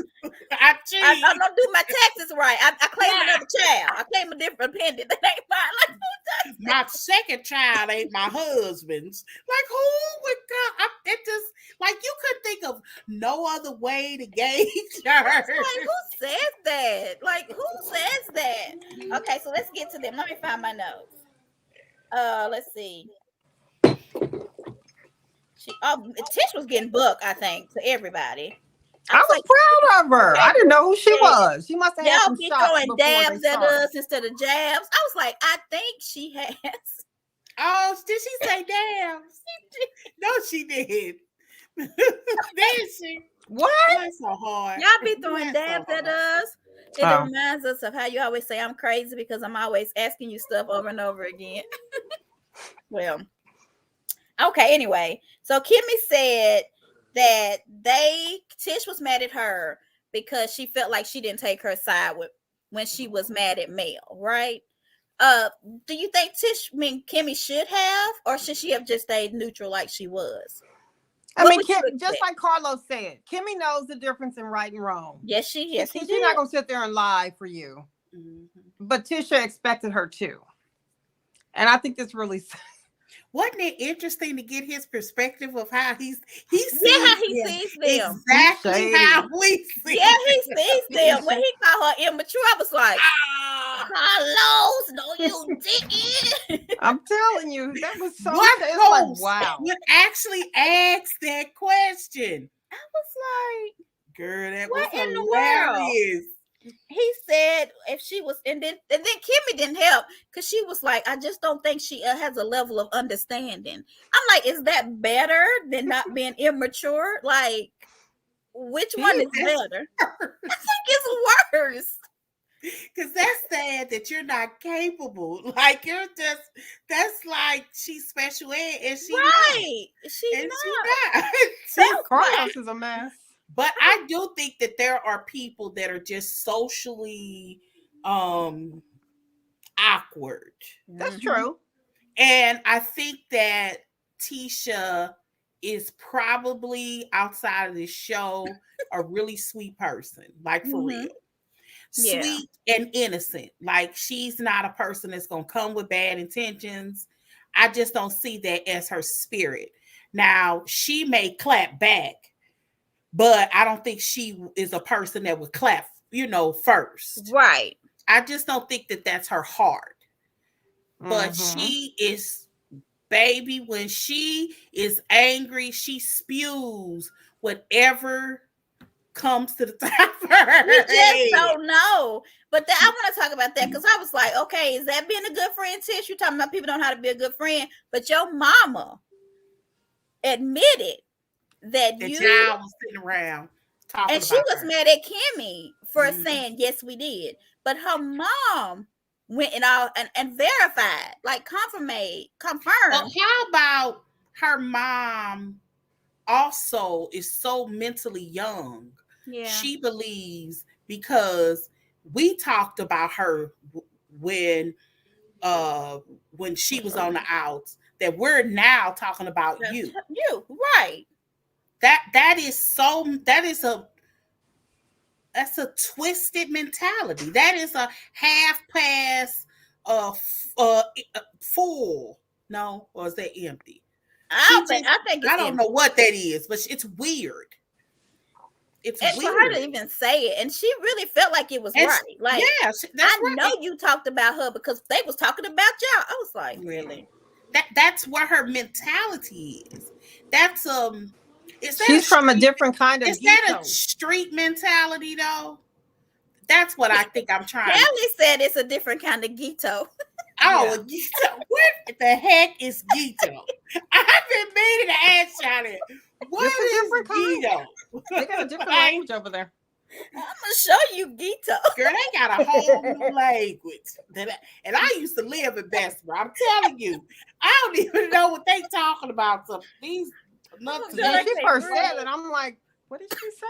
I cheat. I don't do my taxes right. I claim another child. I claim a different pendant. That ain't mine. Like, my second child ain't my husband's. Like, who would go? It just like you could think of no other way to gauge her. Like, who says that? Like, who says that? Okay, so let's get to them. Let me find my notes. Let's see. Tish was getting booked, I think, to everybody. I was proud of her. I didn't know who she was. She must have had some shots throwing dabs at us instead of jabs. I was like, I think she has. Oh, did she say dabs? No, she did. Did she? What? That's so hard. Y'all be throwing dabs at us. It reminds us of how you always say I'm crazy because I'm always asking you stuff over and over again. Well, okay, anyway. So Kimmy said that Tish was mad at her because she felt like she didn't take her side when she was mad at Mel, right? Do you think Kimmy should have, or should she have just stayed neutral like she was? Just like Carlos said, Kimmy knows the difference in right and wrong. Yes, she is. She's not going to sit there and lie for you. Mm-hmm. But Tisha expected her to. And I think this really... Wasn't it interesting to get his perspective of how he sees them? Exactly how we see Yeah, he sees them. When he called her immature, I was like, Carlos, no, you didn't. I'm telling you, that was so like, wow. You actually asked that question. I was like, girl, that was hilarious. He said if she was, and then Kimmy didn't help because she was like, I just don't think she has a level of understanding. I'm like, is that better than not being immature? Like, which one is better? I think it's worse. Because that's sad that you're not capable. Like, that's like she's special ed and she's right. She's not. Carlos is a mess. But I do think that there are people that are just socially awkward. That's true. And I think that Tisha is probably, outside of this show, a really sweet person. Like, for real. Sweet and innocent. Like, she's not a person that's going to come with bad intentions. I just don't see that as her spirit. Now, she may clap back, but I don't think she is a person that would clap, first. Right. I just don't think that that's her heart. But she is, baby, when she is angry, she spews whatever comes to the top of her. We just don't know. But I want to talk about that because I was like, okay, is that being a good friend, Tish? You're talking about people don't know how to be a good friend. But your mama admitted that y'all was sitting around talking and she about was her. mad at Kimmy for saying yes, we did, but her mom went and verified, like confirmed. Well, how about her mom? Also, is so mentally young. Yeah, she believes because we talked about her when she was on the outs, that we're now talking about you. You right. That is a twisted mentality. That is a half past full. No, or is that empty? I think I don't know what that is, but it's weird. It's weird for her to even say it, and she really felt like it was right. Like, yeah, I know you talked about her because they was talking about y'all. I was like, really? That's where her mentality is. That's she's from a different kind of. Is that a street mentality though? That's what I think I'm trying. Kelly said it's a different kind of Gito. Oh, Gito. What the heck is Gito? I've been meaning to ask y'all that. What is Gito? They got a different language over there. I'm gonna show you Gito. Girl, they got a whole new language. And I used to live in Bessemer. I'm telling you, I don't even know what they talking about. So these nuts. She first said it, I'm like, what did she say?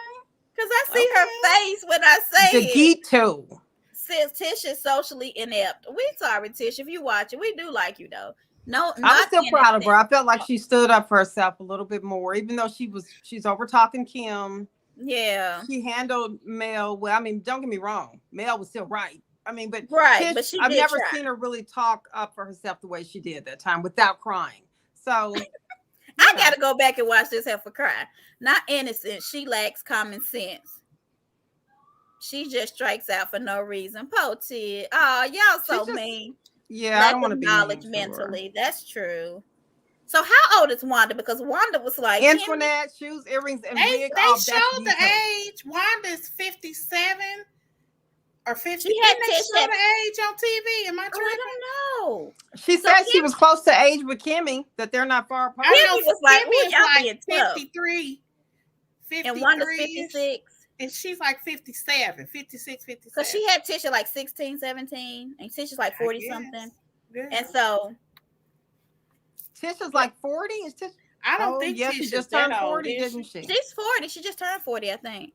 Because I see her face when I say the Gito. Says Tisha socially inept. We sorry, Tisha, if you watch it. We do like you though. No, I'm still proud of her. I felt like she stood up for herself a little bit more, even though she's over talking Kim. Yeah, she handled Mel well. I mean, don't get me wrong, Mel was still right. I mean, but right, but I've never seen her really talk up for herself the way she did that time without crying. So I gotta go back and watch this heifer cry. Not innocent. She lacks common sense. She just strikes out for no reason. Po Ted. Oh, y'all so mean. Yeah, I don't want to be knowledge mentally. That's true. So how old is Wanda? Because Wanda was like Antoinette, shoes, earrings, and wig. They showed the age. Wanda's 57 or 50. She had they show the age on TV. Am I tripping? I don't know. She said she was close to age with Kimmy, that they're not far apart. Kimmy was like, Kimmy is like 53. And Wanda's 56. And she's like 57, 56, 57. Because she had Tisha like 16, 17. And Tisha's like 40 something. Yeah. And so Tisha's like 40? Is Tisha? I don't think she just turned 40, didn't she? She's 40. She just turned 40, I think.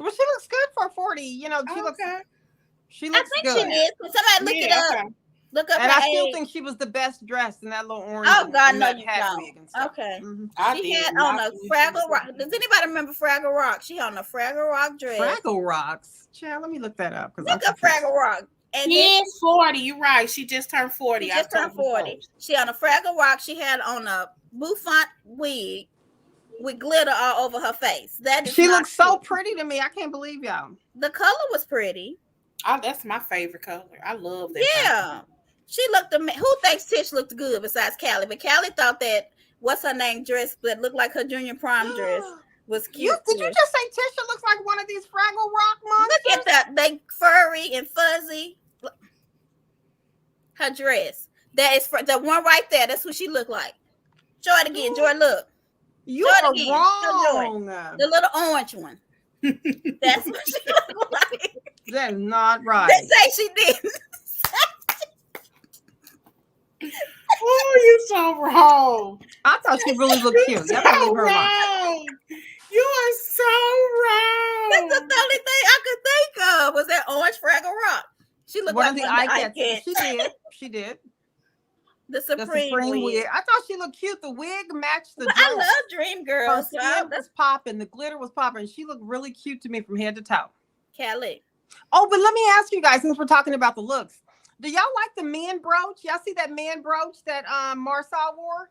Well, she looks good for 40. You know, she looks good. I think she did. Somebody look it up. Look up and I still think she was the best dressed in that little orange. Oh God, no, you don't. Okay. Mm-hmm. She had on a Fraggle Rock. Does anybody remember Fraggle Rock? She had on a Fraggle Rock dress. Fraggle Rocks. Child, let me look that up. Look up Fraggle Rock. And she is 40. You're right. She just turned 40. She just turned 40. She on a Fraggle Rock. She had on a bouffant wig with glitter all over her face. She looks so pretty to me. I can't believe y'all. The color was pretty. Oh, that's my favorite color. I love that. Yeah. Color. She looked who thinks Tish looked good besides Callie? But Callie thought that what's her name dress that looked like her junior prom dress was cute. Did you just say Tisha looks like one of these Fraggle Rock monsters? Look at that. They furry and fuzzy. Her dress. That is the one right there. That's what she looked like. Show it again. Joy, look. You are wrong. The little orange one. That's what she looked like. That's not right. They say she did. Oh, you so wrong. I thought she really looked cute. So wrong. You are so wrong. That's the only thing I could think of was that orange Fraggle Rock. She looked one like of the eye catchers. She did. The Supreme wig. I thought she looked cute. The wig matched the dress. I love Dream Girls. Her skin was popping. The glitter was popping. She looked really cute to me from head to toe. Kelly. Oh, but let me ask you guys, since we're talking about the looks, do y'all like the man brooch? Y'all see that man brooch that Marcel wore?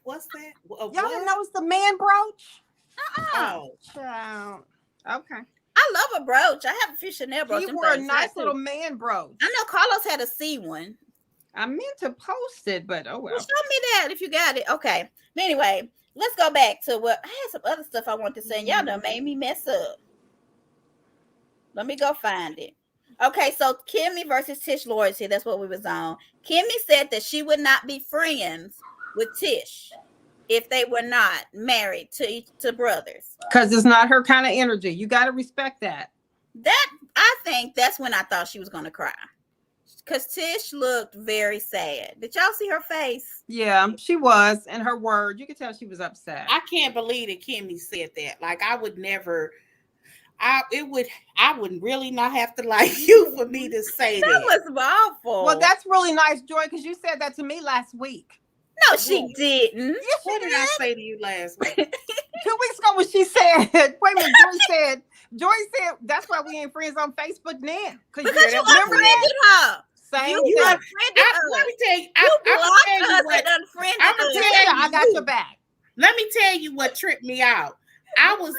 What's that? Y'all didn't notice the man brooch? Oh, child. Okay. I love a brooch. I have a few Chanel brooches. He wore a nice little man brooch. I know Carlos had a C one. I meant to post it, but oh well. Show me that if you got it. Okay. But anyway, let's go back to what I had some other stuff I wanted to say. Y'all done made me mess up. Let me go find it. Okay, so Kimmy versus Tish loyalty. That's what we was on. Kimmy said that she would not be friends with Tish. if they were not married to brothers. Because it's not her kind of energy. You got to respect that. That I think that's when I thought she was gonna cry. Because Tish looked very sad. Did y'all see her face? Yeah, she was. And her word, you could tell she was upset. I can't believe that Kimmy said that. Like, I would never, I would really not have to like you for me to say that. That was awful. Well, that's really nice, Joy, because you said that to me last week. No, she didn't. Yes, What did I say to you last week? 2 weeks ago when she said, wait a minute, Joy said, that's why we ain't friends on Facebook now. Because you unfriended her. Same you thing. unfriended us. Let me tell you, You I'm blocked tell you us what, and unfriended I'ma us. tell you, I got your back. Let me tell you what tripped me out. I was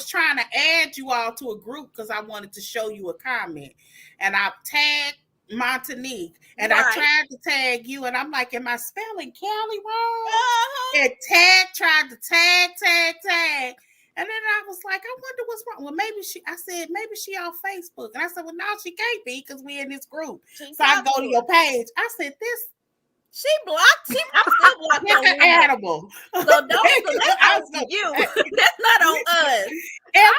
trying to add you all to a group because I wanted to show you a comment. And I tagged Montanique and I tried to tag you. And I'm like, am I spelling Callie wrong? And tried to tag. And then I was like, I wonder what's wrong. Well, maybe she on Facebook. And I said, well, no, she can't be because we're in this group. So I go to your page. I said, she blocked him. I'm still blocked on you. animal. So that's on you. That's not on us. I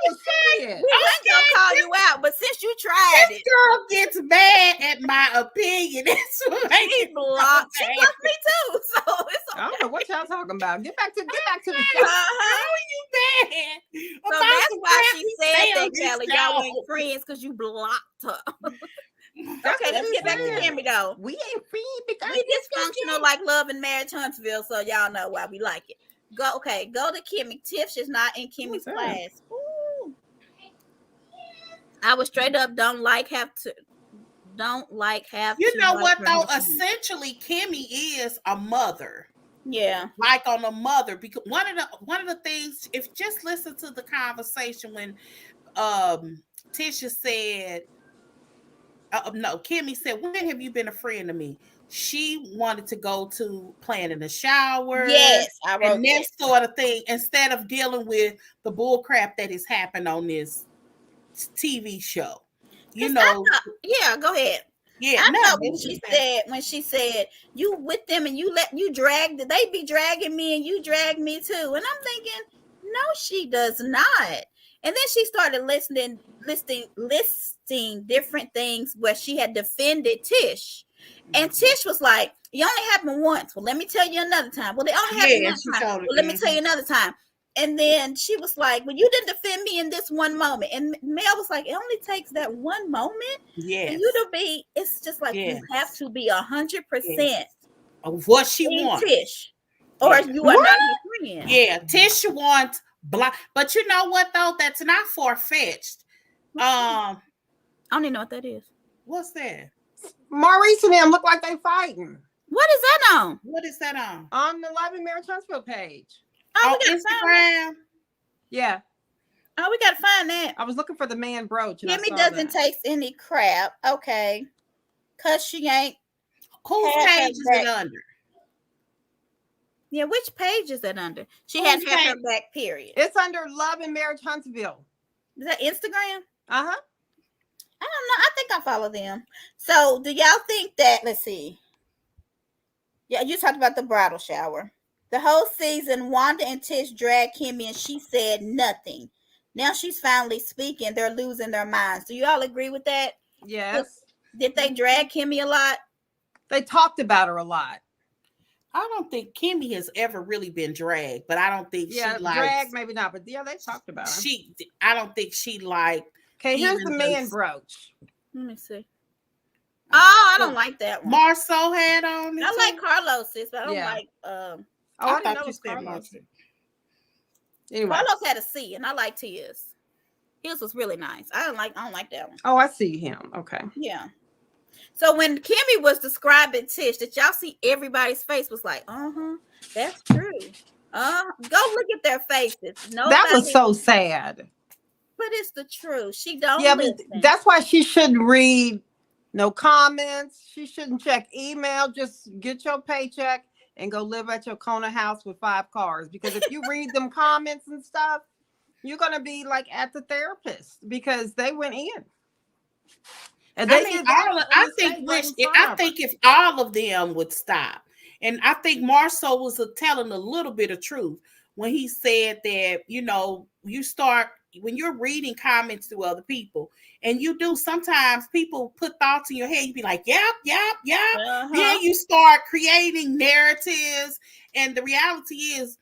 was serious. We ain't gonna call you out, but since you tried this it, girl gets mad at my opinion. That's what she blocked. She blocked me too. So it's okay. I don't know what y'all talking about. Get back to the show. How are you mad? So that's why she said that, Kelly. Y'all ain't friends because you blocked her. Okay, let's get back to Kimmy though. We ain't friends because we dysfunctional like Love and Marriage Huntsville, so y'all know why we like it. Go to Kimmy. Tiff is not in Kimmy's class. Ooh. I was straight up don't like have to. You know what though? Essentially, Kimmy is a mother. Yeah, like on a mother, because one of the things, if just listen to the conversation when Tisha said, no, Kimmy said, when have you been a friend to me? She wanted to go to playing in the shower. Yes, I wrote and that sort of thing, instead of dealing with the bull crap that has happened on this TV show. You know, go ahead. Yeah, I know when she said you with them and you drag, they be dragging me and you drag me too. And I'm thinking, no, she does not. And then she started listing different things where she had defended Tish. And Tish was like, it only happened once. Well, let me tell you another time. Well, it only happened one time. Well, let me tell you another time. And then she was like, well, you didn't defend me in this one moment. And Mel was like, it only takes that one moment. Yes. For you to be, it's just like you have to be 100% of what she wants. Tish. Or you are not her friend. Yeah, Tish wants block. But you know what though? That's not far-fetched. I don't even know what that is. What's that? Maurice and them look like they fighting. What is that on? What is that on? On the Love and Marriage Huntsville page. Oh, Instagram. Yeah. Oh, we gotta find that. I was looking for the man brooch. Kimmy doesn't take any crap. Okay. Cause she ain't. Whose page is it under? Yeah, which page is that under? She hadn't had her back, period. It's under Love and Marriage Huntsville. Is that Instagram? Uh-huh. I don't know. I think I follow them. So do y'all think that, let's see. Yeah, you talked about the bridal shower. The whole season, Wanda and Tish dragged Kimmy and she said nothing. Now she's finally speaking. They're losing their minds. Do you all agree with that? Yes. Did they drag Kimmy a lot? They talked about her a lot. I don't think Kimmy has ever really been dragged, but I don't think she likes... dragged, maybe not, but yeah, they talked about her. I don't think she liked... Okay, here's the man brooch. Let me see. Oh, I don't like that one. Marceau had on it. I like Carlos's, but I don't like... I didn't know it was Carlos. Anyway. Carlos had a C, and I like Tia's. His was really nice. I don't like that one. Oh, I see him. Okay. Yeah. So when Kimmy was describing Tish, did y'all see everybody's face was like, that's true. Go look at their faces. That was so sad. But it's the truth. She don't listen. But that's why she shouldn't read no comments. She shouldn't check email. Just get your paycheck and go live at your corner house with 5 cars. Because if you read them comments and stuff, you're going to be like at the therapist because they went in. And I think if all of them would stop And I think Marceau was telling a little bit of truth when he said that, you start, when you're reading comments to other people, and you do, sometimes people put thoughts in your head, you be like, yep. Then you start creating narratives. And the reality is,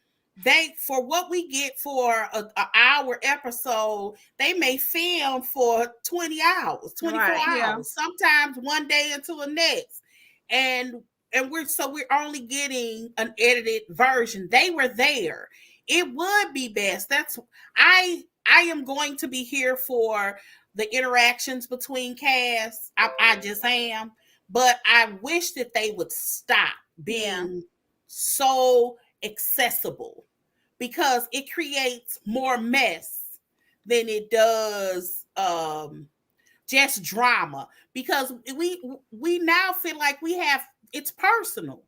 for what we get for an hour episode, they may film for 20 hours, 24 hours, sometimes one day until the next. And we're only getting an edited version. They were there. It would be best. I am going to be here for the interactions between casts. I just am. But I wish that they would stop being so accessible, because it creates more mess than it does just drama. Because we now feel like it's personal.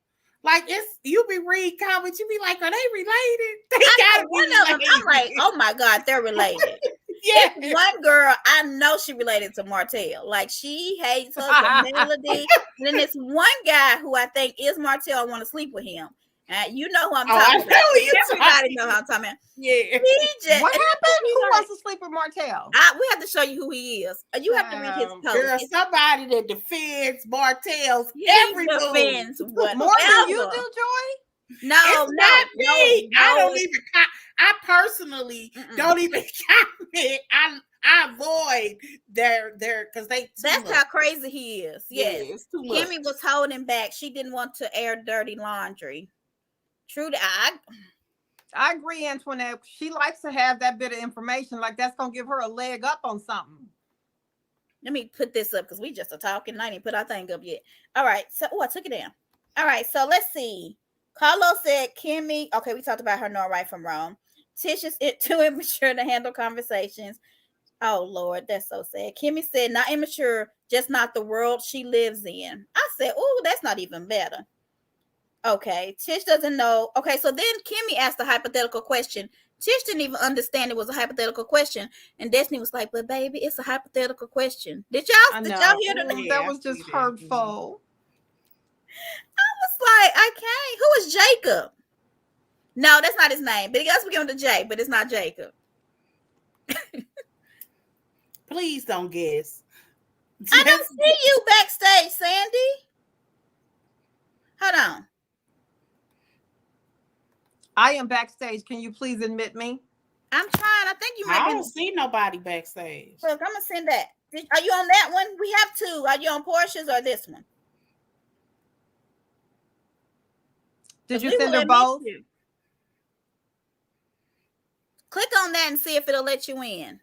Like, you be reading comments, you be like, are they related? They gotta be related. I'm like, oh my God, they're related. Yeah. It's one girl, I know she related to Martell. Like, she hates her for Melody. And then this one guy who I think is Martell, I want to sleep with him. You know who I'm talking about. Everybody know who I'm talking about. Yeah. What happened? Who wants to sleep with Martell? We have to show you who he is. You have to read his post. There's somebody that defends Martell's every defends move. More than you do, Joy? No, it's not me. No. I don't even. I personally don't even comment. I avoid their because they. That's how crazy he is. Yes, yeah, it's too much. Kimmy was holding back. She didn't want to air dirty laundry. True, I agree, Antoinette. She likes to have that bit of information, like that's gonna give her a leg up on something. Let me put this up because we just are talking. I didn't put our thing up yet. All right, so I took it down. All right, so let's see. Carlos said Kimmy. Okay, we talked about her knowing right from wrong. Tisha's too immature to handle conversations. Oh Lord, that's so sad. Kimmy said not immature, just not the world she lives in. I said, oh, that's not even better. Okay, Tish doesn't know. Okay, so then Kimmy asked a hypothetical question. Tish didn't even understand it was a hypothetical question, and Destiny was like, "But baby, it's a hypothetical question." Did y'all hear that? That was just hurtful. I was like, I can't. Who is Jacob? No, that's not his name. But he got to begin with a J, but it's not Jacob. Please don't guess. I don't see you backstage, Sandy. Hold on. I am backstage. Can you please admit me? I'm trying. I think you might. I don't see nobody backstage. Look, I'm gonna send that. Are you on that one? We have two. Are you on Portia's or this one? Did you send her both? Click on that and see if it'll let you in.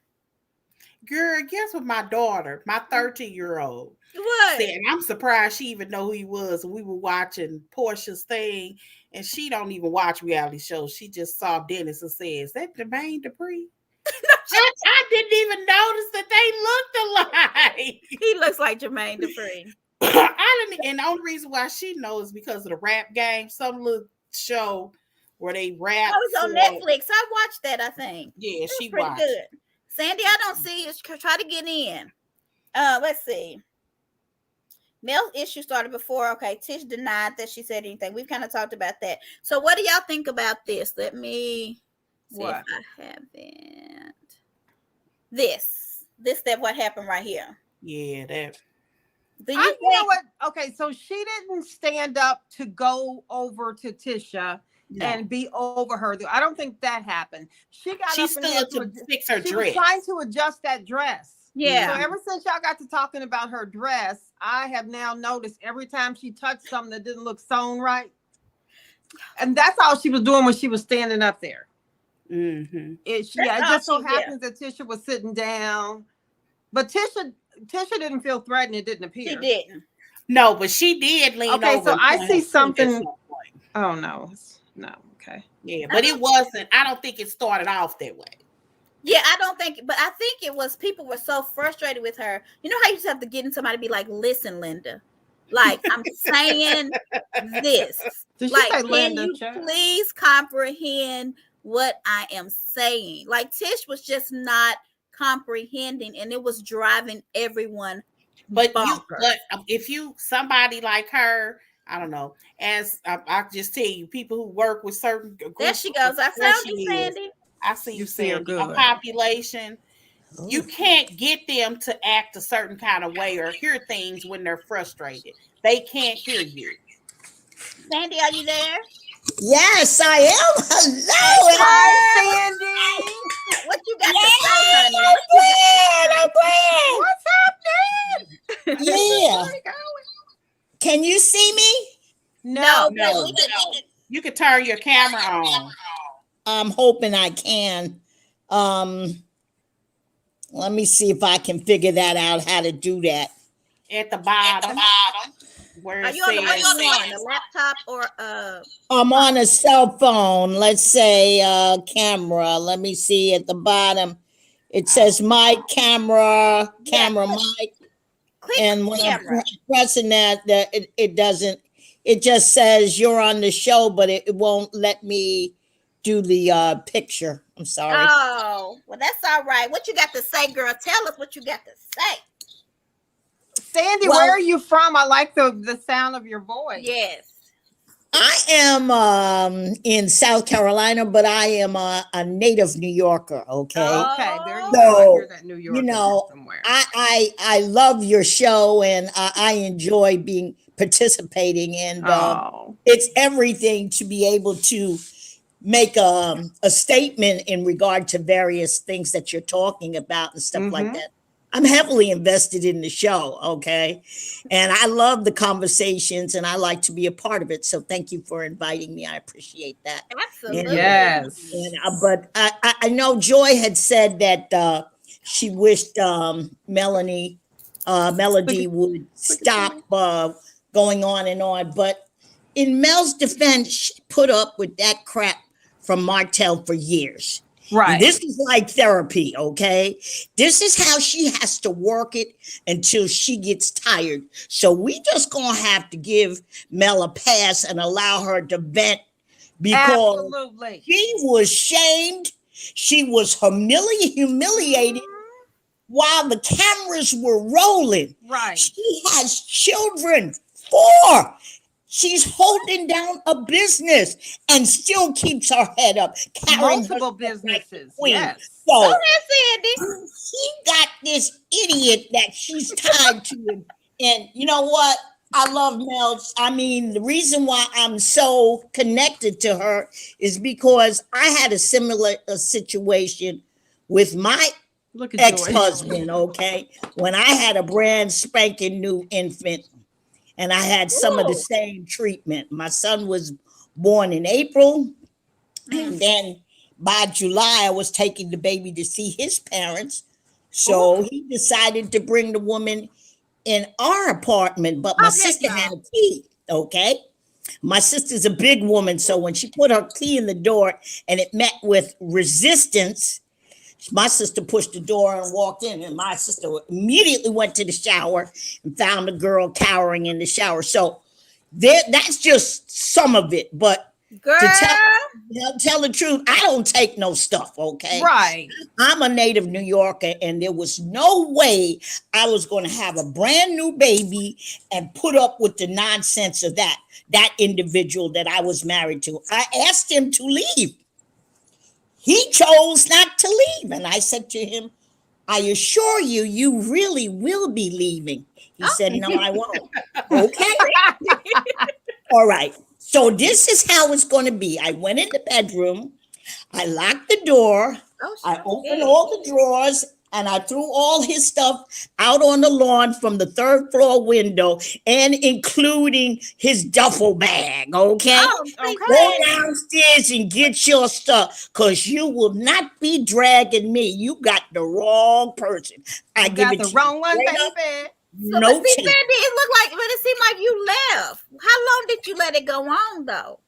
Girl, guess what my daughter, my 13-year-old, what? said? And I'm surprised she even know who he was. We were watching Portia's thing, and she don't even watch reality shows. She just saw Dennis and said, "Is that Jermaine Dupri?" I didn't even notice that they looked alike. He looks like Jermaine Dupri. I didn't, and the only reason why she knows is because of the rap game, some little show where they rap. Oh, it's on Netflix. I watched that, I think. Yeah, she pretty watched. Good. Sandy, I don't see you. Try to get in. Let's see. Mel's issue started before. Okay, Tish denied that she said anything. We've kind of talked about that. So what do y'all think about this? Let me see if I haven't. That what happened right here. Yeah, that. You know what? Okay, so she didn't stand up to go over to Tisha and be over her. I don't think that happened. She stood to fix her dress. She was trying to adjust that dress. Yeah. So ever since y'all got to talking about her dress, I have now noticed every time she touched something that didn't look sewn right. And that's all she was doing when she was standing up there. Mm-hmm. It just so happens that Tisha was sitting down. But Tisha didn't feel threatened. It didn't appear. She didn't. No, but she did lean over. Okay, so I see something. Oh, no. No, okay. Yeah, but it wasn't. I don't think it started off that way. Yeah, I don't think, but I think it was people were so frustrated with her. You know how you just have to get in somebody to be like, "Listen, Linda, like I'm saying this. Did like, say Linda, can you please comprehend what I am saying?" Like Tish was just not comprehending, and it was driving everyone. But if somebody like her I don't know. As I just tell you, people who work with certain groups, there she goes. I found you, Sandy. I see you, Sandy. A good. population. You can't get them to act a certain kind of way or hear things when they're frustrated. They can't hear you. Sandy, are you there? Yes, I am. Hello. Hi, Sandy. What you got to say, honey? I'm glad. What's happening? Yeah. Can you see me? No. You can turn your camera on. I'm hoping I can. Let me see if I can figure that out, how to do that. At the bottom. Where Are you on the laptop or I'm on a cell phone. Let's say camera. Let me see at the bottom. It says mic, camera, mic. click And when camera. I'm pressing that, it doesn't. It just says you're on the show, but it won't let me do the picture. I'm sorry. Oh, well, that's all right. What you got to say, girl? Tell us what you got to say. Sandy, where are you from? I like the sound of your voice. Yes. I am in South Carolina, but I am a native New Yorker. Okay. Okay, there you So, go. I hear that New York. You know, somewhere. I love your show, and I enjoy participating, and it's everything to be able to make a statement in regard to various things that you're talking about and stuff like that. I'm heavily invested in the show, okay? And I love the conversations, and I like to be a part of it. So thank you for inviting me. I appreciate that. Absolutely. Yes. And, but I know Joy had said that she wished Melody would stop going on and on. But in Mel's defense, she put up with that crap from Martell for years. Right. And this is like therapy, okay? This is how she has to work it until she gets tired. So we just gonna have to give Mel a pass and allow her to vent, because she was shamed, she was humiliated while the cameras were rolling. Right. She has children, 4. She's holding down a business and still keeps her head up. Multiple businesses. Yes. So she got this idiot that she's tied to. And you know what? I love Mel. I mean, the reason why I'm so connected to her is because I had a similar situation with my ex-husband, okay? When I had a brand spanking new infant, and I had some of the same treatment. My son was born in April, and then by July, I was taking the baby to see his parents. So he decided to bring the woman in our apartment, but my sister had a key, okay? My sister's a big woman, so when she put her key in the door and it met with resistance, my sister pushed the door and walked in, and my sister immediately went to the shower and found the girl cowering in the shower. So that's just some of it. But to tell the truth, I don't take no stuff, okay? Right. I'm a native New Yorker, and there was no way I was going to have a brand new baby and put up with the nonsense of that individual that I was married to. I asked him to leave. He chose not to leave. And I said to him, I assure you, you really will be leaving. He said, no, I won't. Okay. All right. So this is how it's going to be. I went in the bedroom. I locked the door. I opened all the drawers, and I threw all his stuff out on the lawn from the 3rd floor window, and including his duffel bag, okay? Go downstairs and get your stuff, because you will not be dragging me. You got the wrong person. I give it the to wrong you one, straight baby. up. So, No but see, chance. Sandy, it left. How long did you let it go on, though?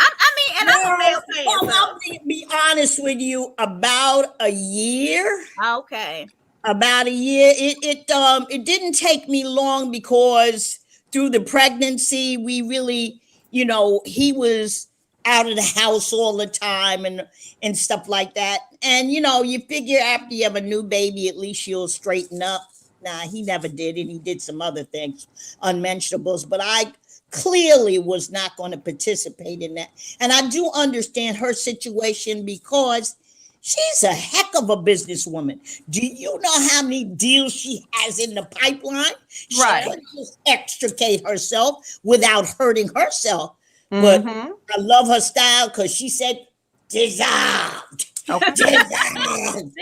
I'm a male fan. I'm going to be honest with you, about a year. Okay. About a year. It didn't take me long, because through the pregnancy, we really, he was out of the house all the time and stuff like that. And, you figure after you have a new baby, at least you'll straighten up. Nah, he never did it. He did some other things, unmentionables, but I clearly was not going to participate in that. And I do understand her situation because she's a heck of a businesswoman. Do you know how many deals she has in the pipeline? She could just extricate herself without hurting herself. But I love her style because she said dissolved. Okay.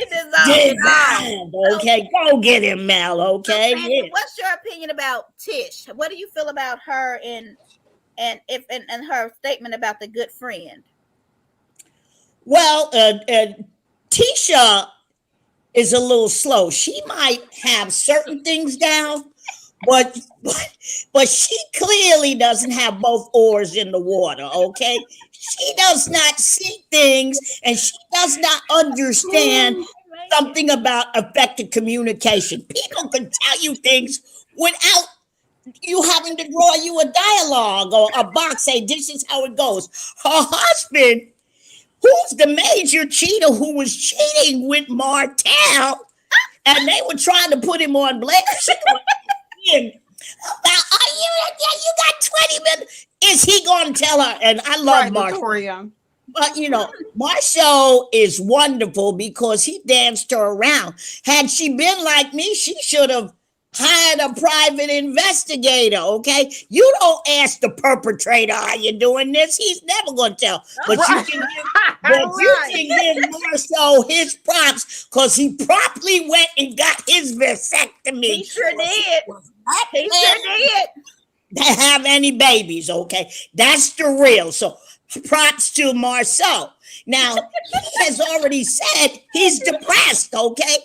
Dissolved. Okay, go get him, Mel. Okay. So, Sandy, what's your opinion about Tish? What do you feel about her and her statement about the good friend? Well, Tisha is a little slow. She might have certain things down, but she clearly doesn't have both oars in the water. Okay, she does not see things, and she does not understand something about effective communication. People can tell you things without you having to draw you a dialogue or a box. Say this is how it goes. Her husband, who's the major cheater who was cheating with Martell, and they were trying to put him on blast. You got 20 minutes. Is he going to tell her? And I love Marshall. But, you know, Marshall is wonderful because he danced her around. Had she been like me, she should have hired a private investigator, okay? You don't ask the perpetrator, are you doing this? He's never going to tell. But you can give Marshall his props because he promptly went and got his vasectomy. He sure did. He sure did. To have any babies, okay? That's the real. So props to Marcel. Now, he has already said he's depressed, okay?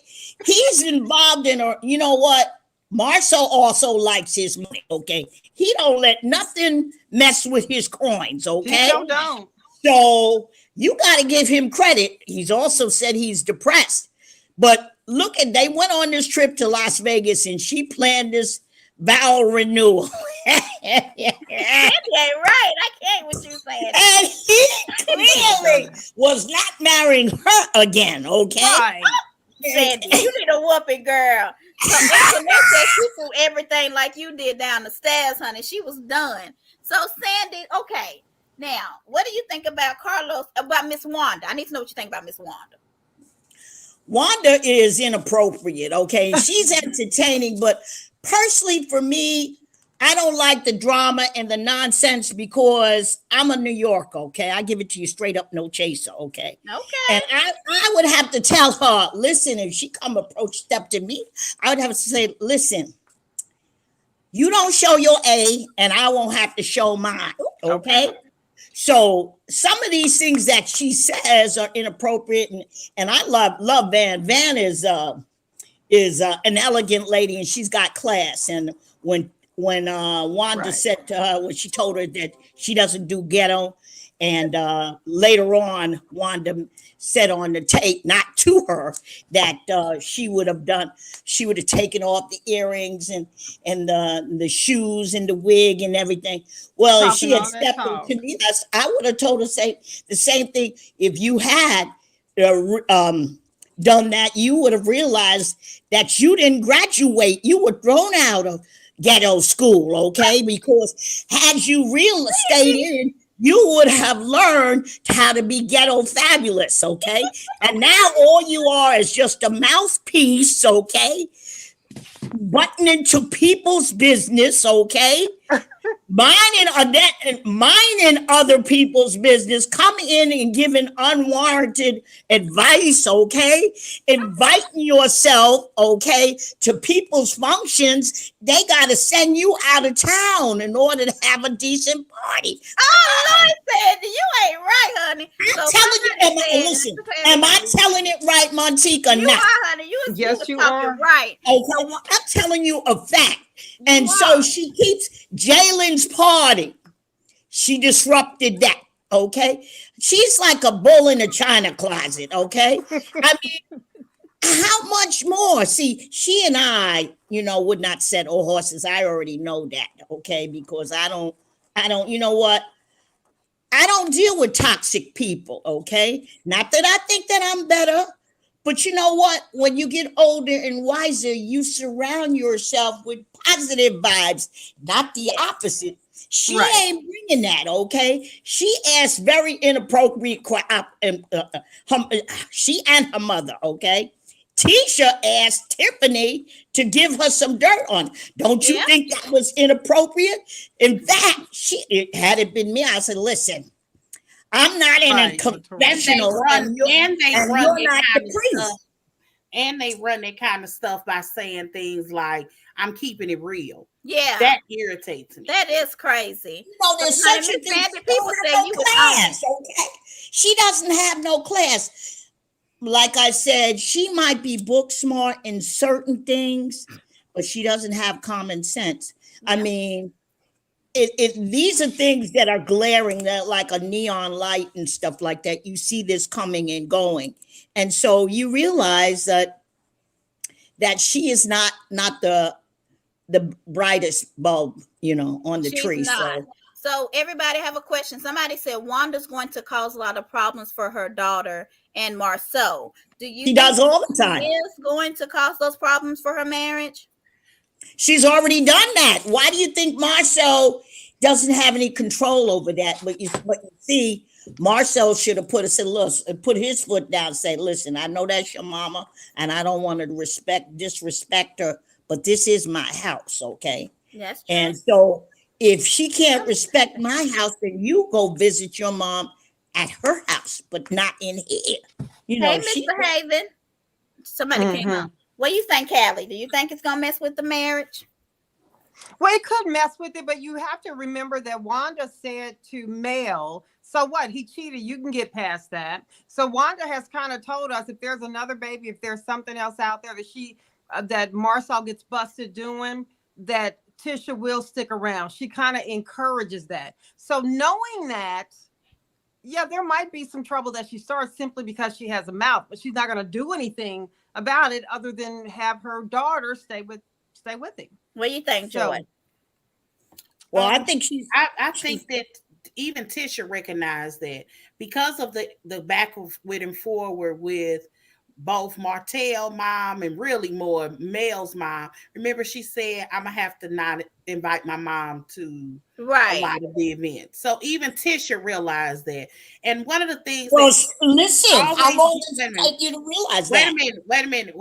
He's involved in her. You know what? Marcel also likes his money, okay? He don't let nothing mess with his coins, okay? He don't. So you got to give him credit. He's also said he's depressed. But look at, they went on this trip to Las Vegas and she planned this vow renewal. That ain't right. I can't what you saying. And he clearly was not marrying her again, okay? Right. Sandy, you need a whooping, girl. So Internet said she threw everything like you did down the stairs, honey. She was done. So Sandy, okay. Now, what do you think about Miss Wanda? I need to know what you think about Miss Wanda. Wanda is inappropriate, okay? She's entertaining, but personally for me, I don't like the drama and the nonsense because I'm a New Yorker, okay? I give it to you straight up, no chaser, okay? Okay. And I would have to tell her, listen, if she step to me, I would have to say, listen, you don't show your A and I won't have to show mine, okay? So some of these things that she says are inappropriate, and I love Van. Van is an elegant lady and she's got class. And when Wanda said to her, when she told her that she doesn't do ghetto, and later on Wanda said on the tape, not to her, that she would have taken off the earrings and the shoes and the wig and everything. Well, if she had stepped into me, I would have told her say the same thing. If you had done that, you would have realized that you didn't graduate. You were thrown out of ghetto school, okay? Because had you stayed in, you would have learned how to be ghetto fabulous, okay? And now all you are is just a mouthpiece, okay? Butting into people's business, okay? Minding other people's business, coming in and giving unwarranted advice, okay? Inviting yourself, okay, to people's functions. They got to send you out of town in order to have a decent party. Oh, Lord, Sandy, you ain't right, honey. Am I telling it right, Montika? You are, honey. Yes, you are. Right. Okay, I'm telling you a fact. And so she keeps Jalen's party. She disrupted that, okay? She's like a bull in a china closet, okay? I mean, how much more? See, she and I, would not settle horses. I already know that, okay? Because I don't, you know what? I don't deal with toxic people, okay? Not that I think that I'm better, But you know what? When you get older and wiser, you surround yourself with positive vibes, not the opposite. She ain't bringing that, okay? She asked very inappropriate she and her mother, okay? Tisha asked Tiffany to give her some dirt on. Don't you think that was inappropriate? In fact, had it been me, I said, listen, I'm not in a confessional, and you're not the priest. And they run that kind of stuff by saying things like, I'm keeping it real. Yeah. That irritates me. That is crazy. You know, there's such a thing. People say you class, okay? She doesn't have no class. Like I said, she might be book smart in certain things, but she doesn't have common sense. Yeah. I mean, these are things that are glaring, that like a neon light and stuff like that. You see this coming and going. And so you realize that she is not the brightest bulb, you know, on the tree. So everybody have a question. Somebody said Wanda's going to cause a lot of problems for her daughter and Marcel. Do you? She does all the time. Is going to cause those problems for her marriage? She's already done that. Why do you think Marcel doesn't have any control over that? But you see, Marcel should have put his foot down and say, listen, I know that's your mama, and I don't want to disrespect her, but this is my house, okay? That's true. And so if she can't respect my house, then you go visit your mom at her house, but not in here. You know, hey, Mr. Haven. Somebody came up. What do you think, Callie? Do you think it's gonna mess with the marriage? Well, it could mess with it, but you have to remember that Wanda said to Mel, so what? He cheated. You can get past that. So Wanda has kind of told us if there's another baby, if there's something else out there that that Marcel gets busted doing, that Tisha will stick around. She kind of encourages that. So knowing that, yeah, there might be some trouble that she starts simply because she has a mouth, but she's not going to do anything about it other than have her daughter stay with him. What do you think, Joy? Well, I think I think that even Tisha recognized that because of the back and forward with both Martell mom and really more Mel's mom. Remember, she said, I'm gonna have to not invite my mom to a lot of the events. So even Tisha realized that. And one of the things listen, how long does it take you to realize that? Wait a minute.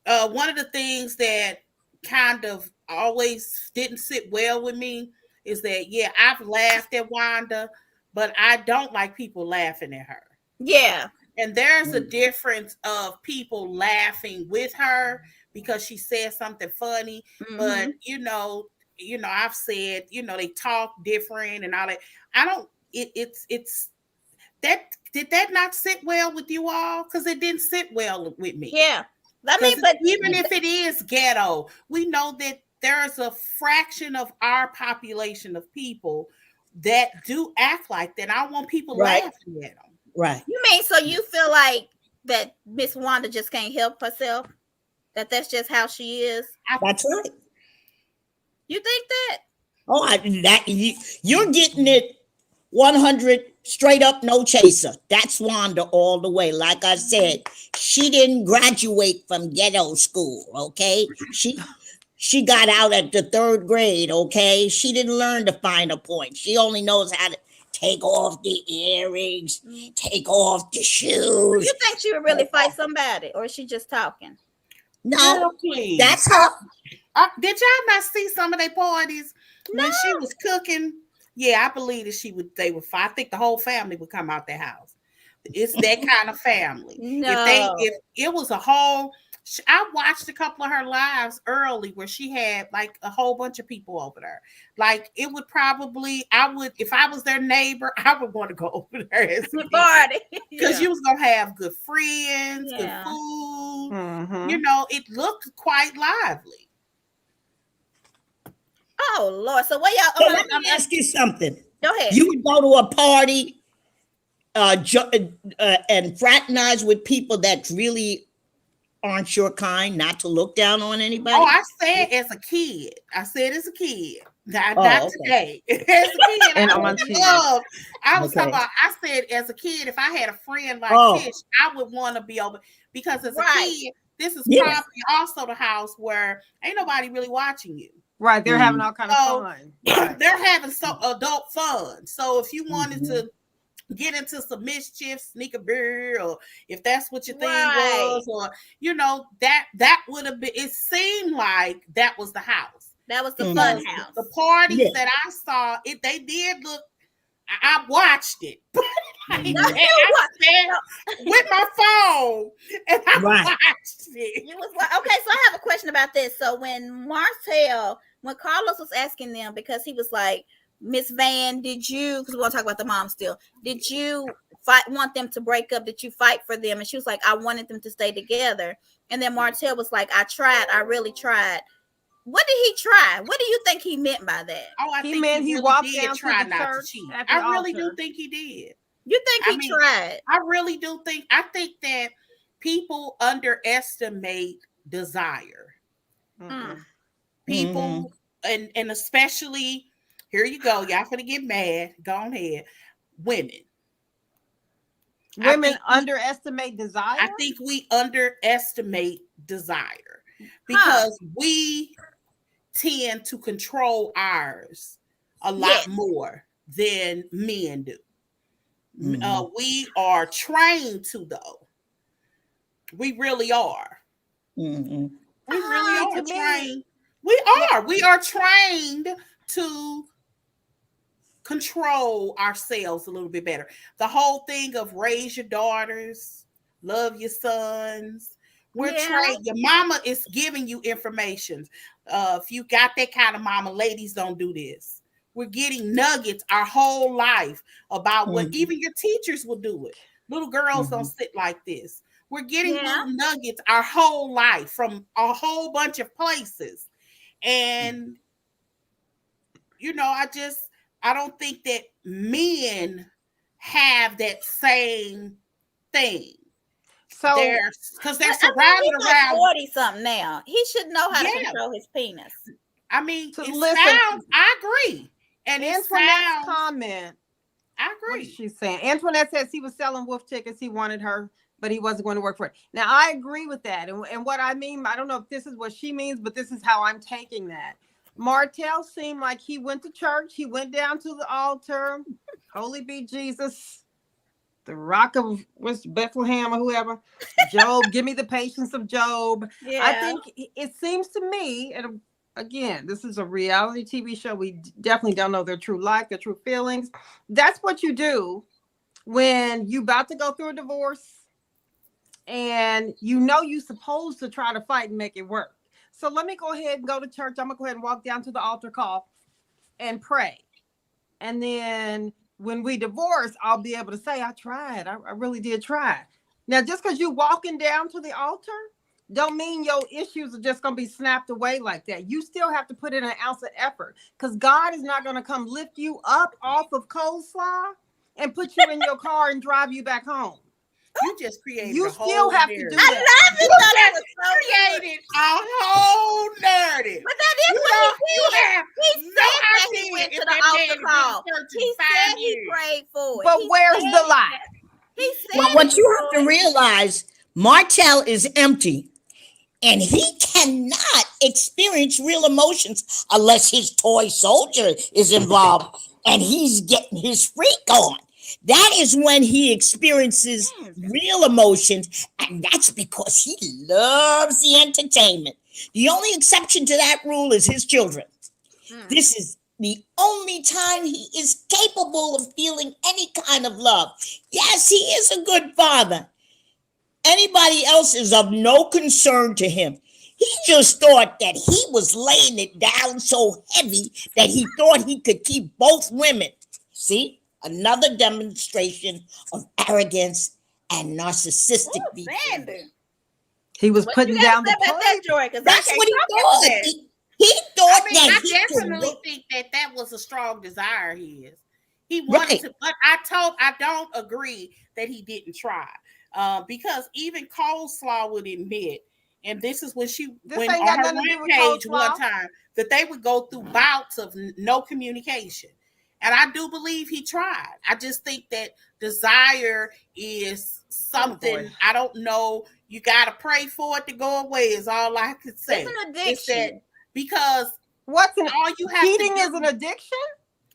One of the things that kind of always didn't sit well with me is that, yeah, I've laughed at Wanda, but I don't like people laughing at her. Yeah. And there's a difference of people laughing with her because she said something funny. But, you know, I've said, they talk different and all that. It's that, did that not sit well with you all? Because it didn't sit well with me. Yeah. But even if it is ghetto, we know that there's a fraction of our population of people that do act like that. I don't want people laughing at them. Right. You mean so you feel like that Miss Wanda just can't help herself? That's just how she is? That's right. You think that? Oh, you're getting it 100 straight up, no chaser. That's Wanda all the way. Like I said, she didn't graduate from ghetto school, okay? She got out at the 3rd grade, okay? She didn't learn the finer point. She only knows how to take off the earrings, take off the shoes. You think she would really fight somebody, or is she just talking? No, that's how. Did y'all not see some of their parties when she was cooking? Yeah, I believe that they would fight. I think the whole family would come out their house. It's that kind of family. No. If it was a whole, I watched a couple of her lives early where she had like a whole bunch of people over there. Like it would probably, if I was their neighbor, I would want to go over there as a party because you was gonna have good friends, good food. It looked quite lively. Oh Lord! So what y'all? So let me ask you something. Go ahead. You would go to a party, and fraternize with people that really aren't your kind, not to look down on anybody? Oh, I said as a kid. Not today. As a kid, I was talking about, I said as a kid, if I had a friend like Tish, I would want to be over. because as a kid, this is Yeah. probably also the house where ain't nobody really watching you. Right, they're having all kind of fun. Right. They're having some adult fun. So if you wanted to get into some mischief, sneak a beer, or if that's what your thing was, or you know, that would have been. It seemed like that was the house. That was the fun house. The parties that I saw, they did look. I watched it. I sat with my phone and I watched it. You was like, okay, so I have a question about this. So when Carlos was asking them, because he was like, Miss Van, did you, because we want to talk about the mom still, did you want them to break up? Did you fight for them? And she was like, I wanted them to stay together. And then Martell was like, I really tried. What did he try? What do you think he meant by that? Oh, I think he really walked did down try to the not church. to cheat. At the I really altar. do think he did. You think he tried? I really do think. I think that people underestimate desire. People, and especially, here you go. Y'all finna get mad. Go ahead. Women underestimate desire. I think we underestimate desire because we tend to control ours a lot more than men do. We are trained to, though. We really are. We really are trained. We are trained to control ourselves a little bit better. The whole thing of raise your daughters, love your sons. We're trained. Your mama is giving you information. If you got that kind of mama, ladies, don't do this. We're getting nuggets our whole life about what even your teachers will do it. Little girls don't sit like this. We're getting little nuggets our whole life from a whole bunch of places. And, you know, I don't think that men have that same thing. So, because they're surrounded around 40-something now. He should know how to control his penis. I mean, I agree. And Antoinette's comment, I agree. What is she saying? Antoinette says he was selling wolf tickets. He wanted her, but he wasn't going to work for it. Now, I agree with that. And what I mean, I don't know if this is what she means, but this is how I'm taking that. Martell seemed like he went to church. He went down to the altar. Holy be Jesus. The rock of Bethlehem or whoever. Job, give me the patience of Job. Yeah. I think it seems to me, and again, this is a reality TV show. We definitely don't know their true life, their true feelings. That's what you do when you about to go through a divorce and you know you're supposed to try to fight and make it work. So let me go ahead and go to church. I'm going to go ahead and walk down to the altar call and pray. And then when we divorce, I'll be able to say, I tried. I really did try. Now, just because you're walking down to the altar, don't mean your issues are just going to be snapped away like that. You still have to put in an ounce of effort because God is not going to come lift you up off of coleslaw and put you in your car and drive you back home. You just created you a whole still have narrative. to do that. I love it. You just created a whole narrative. But that is what he did. He said that he went to the altar call. He said he prayed for it. But where's the lie? He said well, what you have to realize, Martell is empty. And he cannot experience real emotions unless his toy soldier is involved and he's getting his freak on. That is when he experiences real emotions, and that's because he loves the entertainment. The only exception to that rule is his children. This is the only time he is capable of feeling any kind of love. Yes, he is a good father. Anybody else is of no concern to him. He just thought that he was laying it down so heavy that he thought he could keep both women. See? Another demonstration of arrogance and narcissistic behavior. He was putting down the point. That's what he thought. He thought I definitely think that was a strong desire. He wanted to, but I don't agree that he didn't try. Because even Coleslaw would admit, and this is when she went on her rampage one time, that they would go through bouts of no communication. And I do believe he tried. I just think that desire is something, I don't know, You gotta pray for it to go away. Is all I could say. It's an addiction. Because what's all you have cheating to do, is an addiction?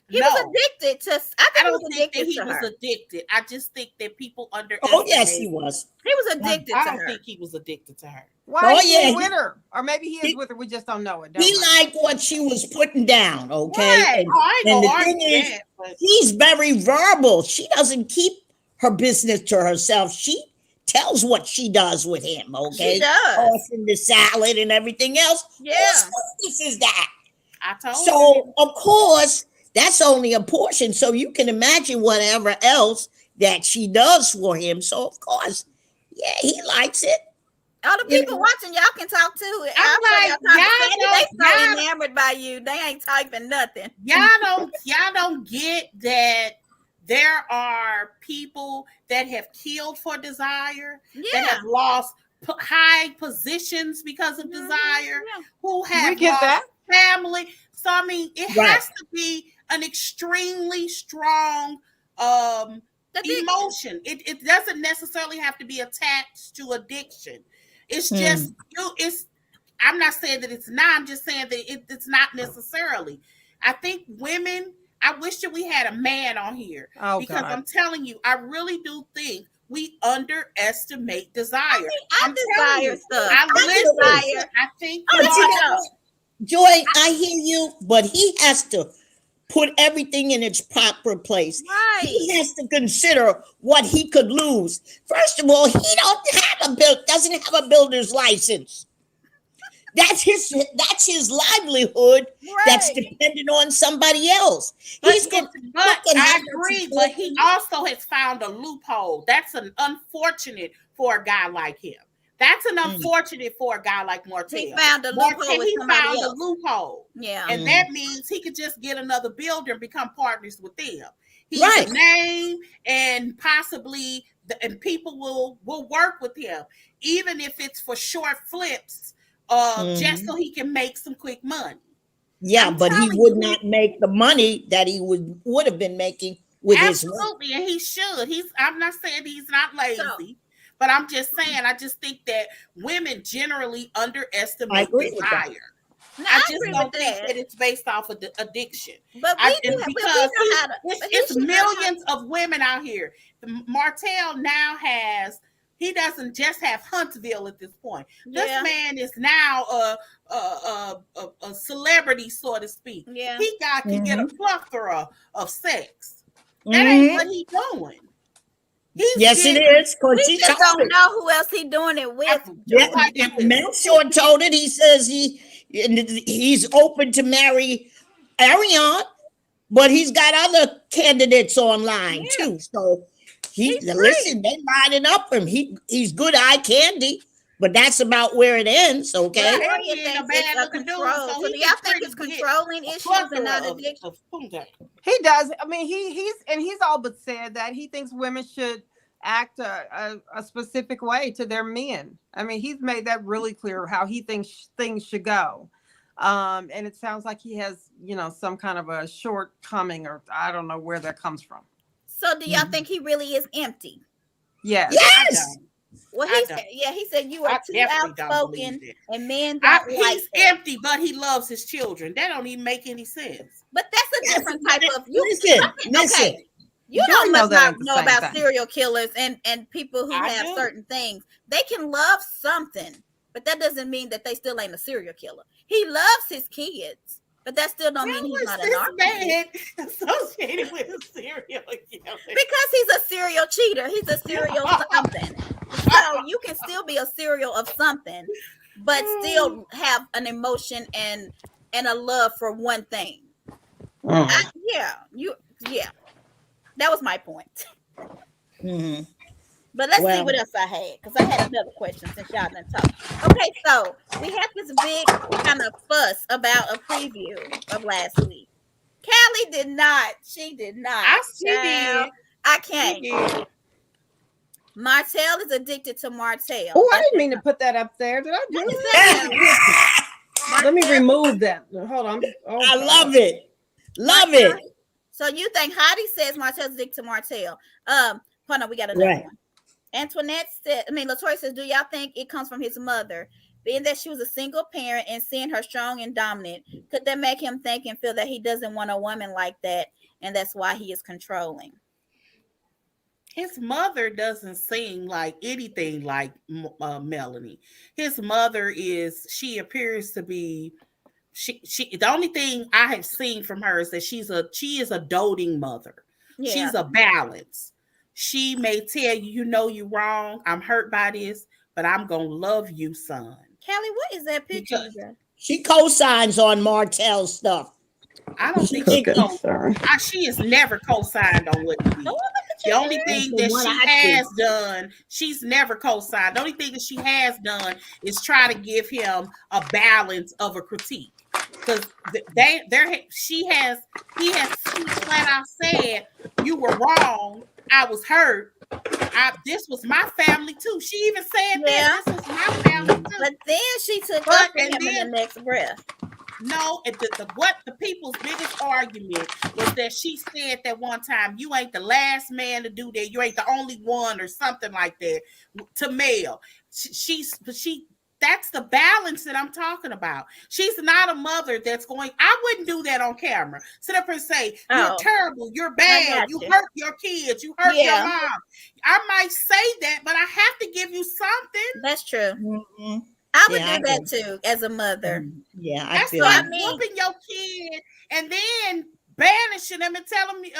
He was addicted to. I don't think that he was addicted. I just think that people underestimate. Oh yes, he was. He was addicted to her. I don't think he was addicted to her. Why is he with her? Or maybe he is with her. We just don't know it. He liked what she was putting down. Okay. Right. And, I ain't and gonna the thing argue is, that, he's very verbal. She doesn't keep her business to herself. She tells what she does with him. Okay. She does. Tossing the salad and everything else. Yeah. This is that. I told So of course, that's only a portion. So you can imagine whatever else that she does for him. So of course, yeah, he likes it. All the people watching, y'all can talk too. I'm like, they so enamored by you, they ain't typing nothing. Y'all don't get that there are people that have killed for desire, that have lost high positions because of desire, who have lost family. So I mean, it has to be an extremely strong emotion. It doesn't necessarily have to be attached to addiction. It's just I'm not saying that it's not. I'm just saying that it's not necessarily. I think women. I wish that we had a man on here because I'm telling you, I really do think we underestimate desire. I desire stuff. I think. Joy, I hear you, but he has to put everything in its proper place. Right. He has to consider what he could lose. First of all, he doesn't have a builder's license. That's his livelihood. Right. That's dependent on somebody else. I agree, but he also has found a loophole. That's an unfortunate for a guy like him. That's an unfortunate for a guy like Martell. He found a loophole. Yeah. And that means he could just get another builder and become partners with them. He's a name, and possibly and people will work with him, even if it's for short flips, just so he can make some quick money. Yeah, but he would not make the money that he would have been making with his work. Absolutely, and he should. I'm not saying he's not lazy. But I'm just saying, I just think that women generally underestimate desire. I just don't think that it's based off of the addiction. But it's millions of women out here. Martell now he doesn't just have Huntsville at this point. This man is now a celebrity, so to speak. Yeah. He can get a plethora of sex. That ain't what he's doing. Yes, it is. We just don't know who else he's doing it with. Melchior told it. He says he's open to marry Ariane, but he's got other candidates online too. So listen, they lining up for him. He's good eye candy, but that's about where it ends. Okay. So do y'all think it's controlling issues and not addiction? He does. I mean, he's all but said that he thinks women should act a specific way to their men. I mean, he's made that really clear how he thinks things should go. And it sounds like he has, some kind of a shortcoming, or I don't know where that comes from. So do y'all think he really is empty? Yes. Yes. Well, he said you are too outspoken and men don't like he's empty, but he loves his children. That don't even make any sense. But that's a different type of listen. Okay. You don't know about serial killers and people who have certain things. They can love something, but that doesn't mean that they still ain't a serial killer. He loves his kids, but that still don't mean he's not a narcissist. Associated with a serial killer because he's a serial cheater. He's a serial something. So you can still be a serial of something, but still have an emotion and a love for one thing. That was my point. Mm-hmm. But let's see what else I had, because I had another question since y'all didn't talk. Okay, so we had this big kind of fuss about a preview of last week. Callie did not. She did not. She did. I can't. Martell is addicted to Martell. Oh, I didn't mean to put that up there. Did I do that? Let me remove that. Hold on. I love it. Love it. So you think Hottie says Martell's addicted to Martell? Hold on, we got another one. Antoinette said, Latoya says, do y'all think it comes from his mother? Being that she was a single parent and seeing her strong and dominant, could that make him think and feel that he doesn't want a woman like that, and that's why he is controlling? His mother doesn't seem like anything like Melanie. His mother she appears to be, the only thing I have seen from her is that she is a doting mother. Yeah. She's a balance. She may tell you, you're wrong. I'm hurt by this, but I'm going to love you, son. Kelly, what is that picture you got? She co-signs on Martell stuff. I don't think she has never co-signed on what he did. The only thing that she has done, she's never co-signed. The only thing that she has done is try to give him a balance of a critique. Because he has flat out said, you were wrong. I was hurt. This was my family too. She even said that this was my family too. But then she took up him in the next breath. No, what the people's biggest argument was that she said that one time, you ain't the last man to do that. You ain't the only one or something like that to Mel. That's the balance that I'm talking about. She's not a mother that's going, I wouldn't do that on camera. Sit up and say, you're terrible, you're bad, you hurt your kids, you hurt your mom. I might say that, but I have to give you something. That's true. Mm-hmm. I would do that too as a mother. Yeah, that's like whooping your kid and then banishing them and telling me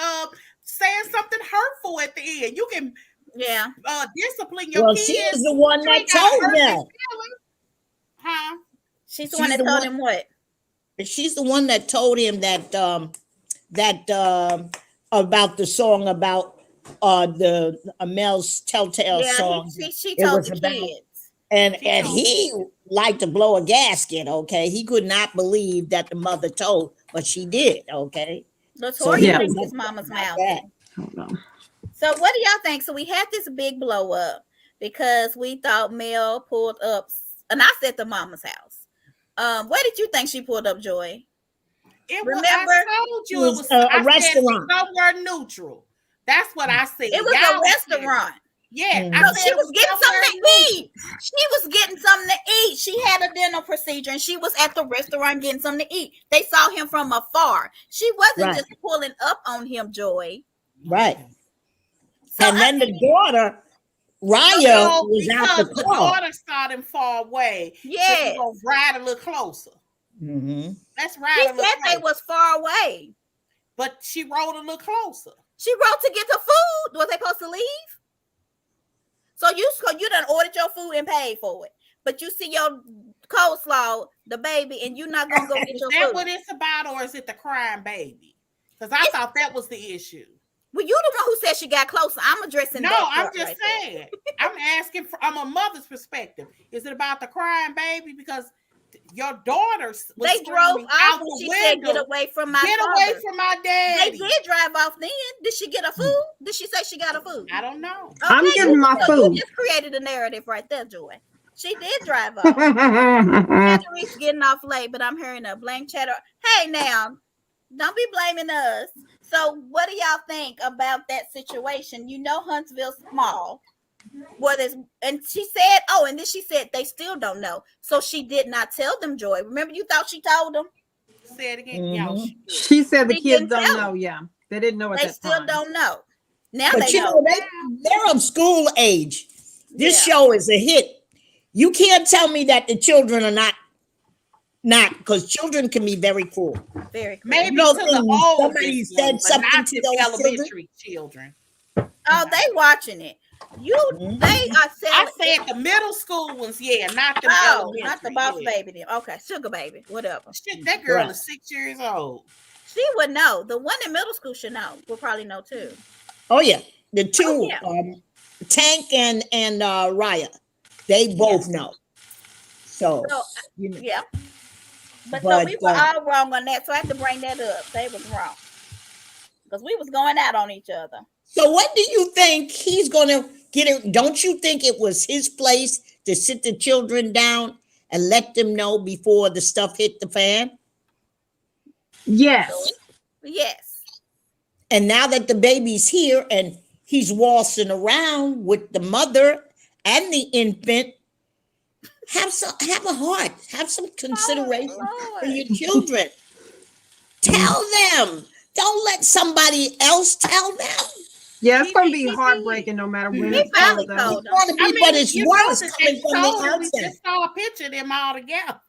saying something hurtful at the end. You can discipline your kids. She was the one that told him. Huh? She's the one that told him what? She's the one that told him that about the song about the Mel's Telltale song. She told the kids. And he liked to blow a gasket, okay? He could not believe that the mother told, but she did, okay? Latoya thinks his mama's mouth. So what do y'all think? So we had this big blow up because we thought Mel pulled up, and I said the mama's house. Where did you think she pulled up, Joy? Remember, I told you it was a restaurant. Somewhere neutral. That's what I said. It was a restaurant. Yeah, she was getting something to eat. She was getting something to eat. She had a dental procedure and she was at the restaurant getting something to eat. They saw him from afar. She wasn't just pulling up on him, Joy. Right. So and then the daughter, Raya, was out the car. The daughter saw them far away. Yeah. So we're going to ride a little closer. Mm-hmm. Let's ride a little closer. They was far away. But she rode a little closer. She rode to get the food. Was they supposed to leave? So you done ordered your food and paid for it, but you see your coleslaw, the baby, and you're not gonna go get your food. Is that what it's about, or is it the crying baby? Because I thought that was the issue. Well, you the one who said she got closer. I'm addressing. No, I'm just saying. I'm asking from a mother's perspective. Is it about the crying baby? Because your daughters they drove off. She said, "Get away from my away from my dad." They did drive off. Then did she get a food? Did she say she got a food? I don't know. Okay, I'm getting my food. You just created a narrative right there, Joy. She did drive off. Chattery's getting off late, but I'm hearing a blank chatter. Hey, now, don't be blaming us. So, what do y'all think about that situation? You know, Huntsville's small. And she said, and then she said they still don't know. So she did not tell them, Joy. Remember, you thought she told them? Say it again. Mm-hmm. She said the kids don't know. Yeah, they didn't know at that time. They still don't know. Now but they know. They're of school age. This show is a hit. You can't tell me that the children are not because children can be very cruel. Very cruel. Maybe somebody said something to those elementary children. Oh, they watching it. They are selling. I said the middle school ones, not the elementary. Not the boss baby then. Okay, sugar baby, whatever. Shit, that girl is 6 years old. She would know. The one in middle school should know. Will probably know too. Oh yeah, the two, Tank and Raya, they both know. So yeah. But so we were all wrong on that. So I had to bring that up. They was wrong because we was going out on each other. So what do you think he's going to get it? Don't you think it was his place to sit the children down and let them know before the stuff hit the fan? Yes. Yes. And now that the baby's here and he's waltzing around with the mother and the infant. Have a heart. Have some consideration for your children. Tell them. Don't let somebody else tell them. Yeah, it's gonna be heartbreaking no matter when it comes out. But it's worse coming from the outside. We just saw a picture of them all together.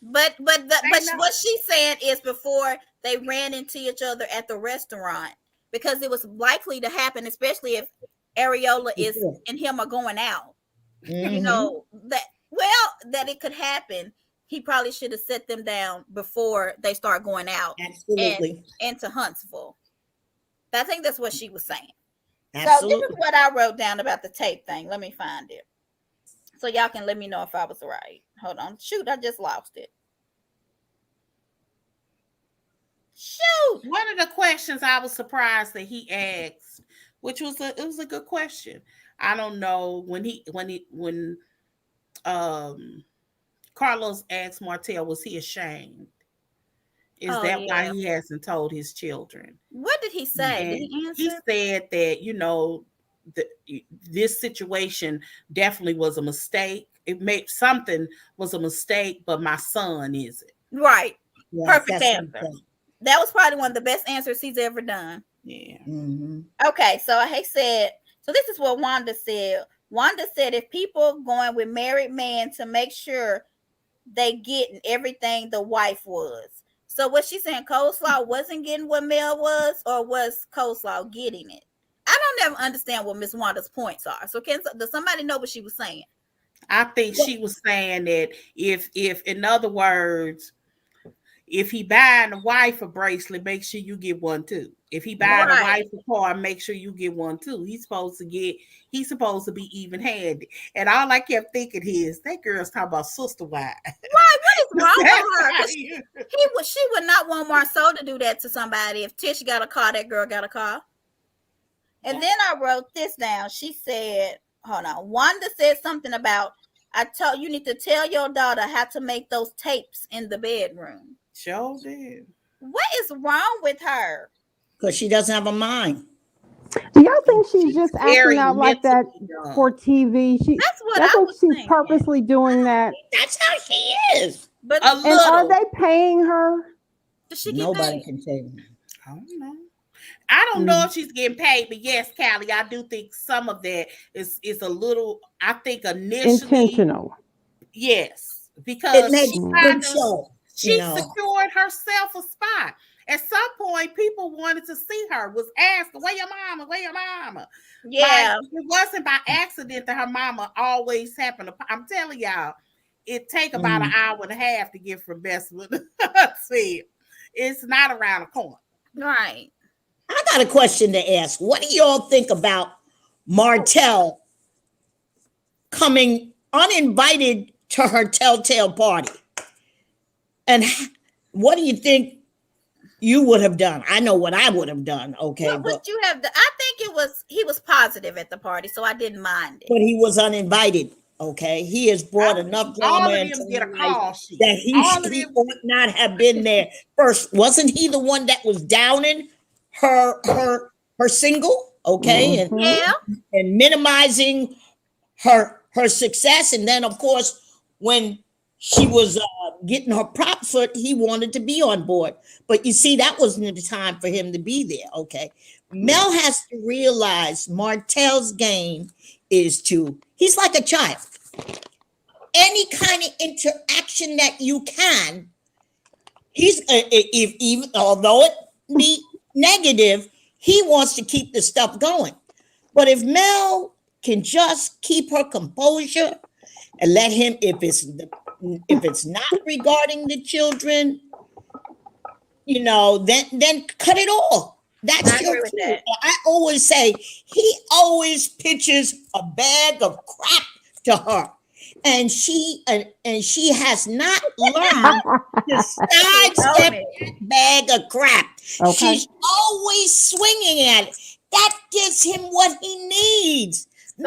But what she said is before they ran into each other at the restaurant, because it was likely to happen, especially if Areola is and him are going out. Mm-hmm. You know that it could happen. He probably should have set them down before they start going out. Absolutely. And into Huntsville. I think that's what she was saying. Absolutely. So this is what I wrote down about the tape thing. Let me find it. So y'all can let me know if I was right. Hold on. Shoot, I just lost it. Shoot. One of the questions I was surprised that he asked, which was a good question. I don't know when Carlos asked Martell, was he ashamed? Is that why he hasn't told his children? What did he say? Did he answer? He said that, you know, this situation definitely was a mistake. Something was a mistake, but my son isn't. Right. Yes, perfect answer. That was probably one of the best answers he's ever done. Yeah. Mm-hmm. Okay, so he said, so this is what Wanda said. Wanda said if people going with married men to make sure they getting everything the wife was. So what she's saying, Coleslaw wasn't getting what Mel was, or was Coleslaw getting it? I don't ever understand what Miss Wanda's points are. So does somebody know what she was saying? I think she was saying that if in other words, if he buying a wife a bracelet, make sure you get one too. If he buying a wife a car, make sure you get one too. He's supposed to be even-handed. And all I kept thinking is that girl's talking about sister wives. Right, what is wrong with her? She would not want Marceau to do that to somebody. If Tish got a car, that girl got a car. And then I wrote this down. She said, hold on. Wanda said something about, you need to tell your daughter how to make those tapes in the bedroom. Sure did. What is wrong with her? Because she doesn't have a mind. Do y'all think she's just acting out like that for TV? That's what I was she's thinking. Purposely doing that. That's how she is. But and are they paying her? Does she get Nobody paid? can tell you. I don't know. I don't know if she's getting paid, but yes, Callie, I do think some of that is a little, I think initially intentional. Yes, because it makes good show. She secured herself a spot. At some point, people wanted to see her, was asked, where your mama, where your mama? Yeah. Like, it wasn't by accident that her mama always happened to, I'm telling y'all, it take about an hour and a half to get from Bessemer to Huntsville. It's not around the corner. Right. I got a question to ask. What do y'all think about Martell coming uninvited to her telltale party? And what do you think you would have done? I know what I would have done. Okay. What would you have done? I think he was positive at the party, so I didn't mind it. But he was uninvited. Okay. He has brought enough drama into get a call that he ought not have been there. First, wasn't he the one that was downing her single? Okay. Mm-hmm. And minimizing her success. And then of course, when she was getting her prop foot, he wanted to be on board. But you see, that wasn't the time for him to be there, okay? Mel has to realize Martell's game is he's like a child. Any kind of interaction that you can, even although it be negative, he wants to keep the stuff going. But if Mel can just keep her composure and let him, if it's not regarding the children, then cut it off. That's your key. I always say he always pitches a bag of crap to her, and she has not learned to sidestep that bag of crap. Okay. She's always swinging at it. That gives him what he needs. So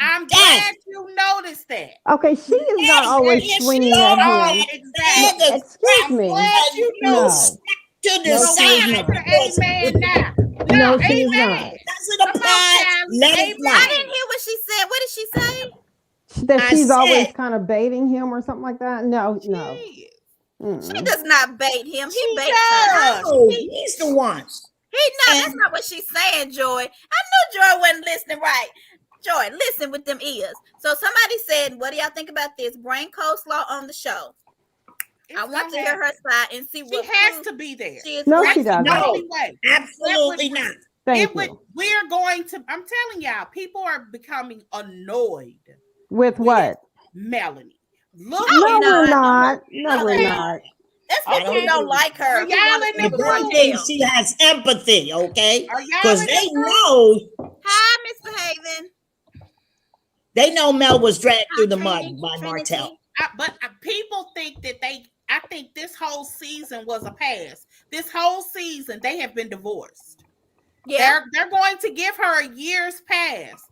I'm glad you noticed that. Okay, she is not always swinging at him. Exactly. Excuse me. To the side. No, she is not. Doesn't apply. Let it fly. I didn't hear what she said. What did she say? That she's always kind of baiting him or something like that. No. She does not bait him. He baits her. No, he's the one. That's not what she's saying, Joy. I knew Joy wasn't listening right. Joy, listen with them ears. So somebody said, what do y'all think about this? Bring coleslaw on the show. I want to hear her side and see what she has to be there. No, she doesn't. No, absolutely not. Thank you. We're going to, I'm telling y'all, people are becoming annoyed. With what? Melanie. Look, no, we're not. No, we're not. That's because you don't like her. The one thing, she has empathy, okay? Because they know. Hi, Miss Behaving. They know Mel was dragged through the mud by Martell. But people think that I think this whole season was a pass. This whole season, they have been divorced. Yeah. They're going to give her a year's pass.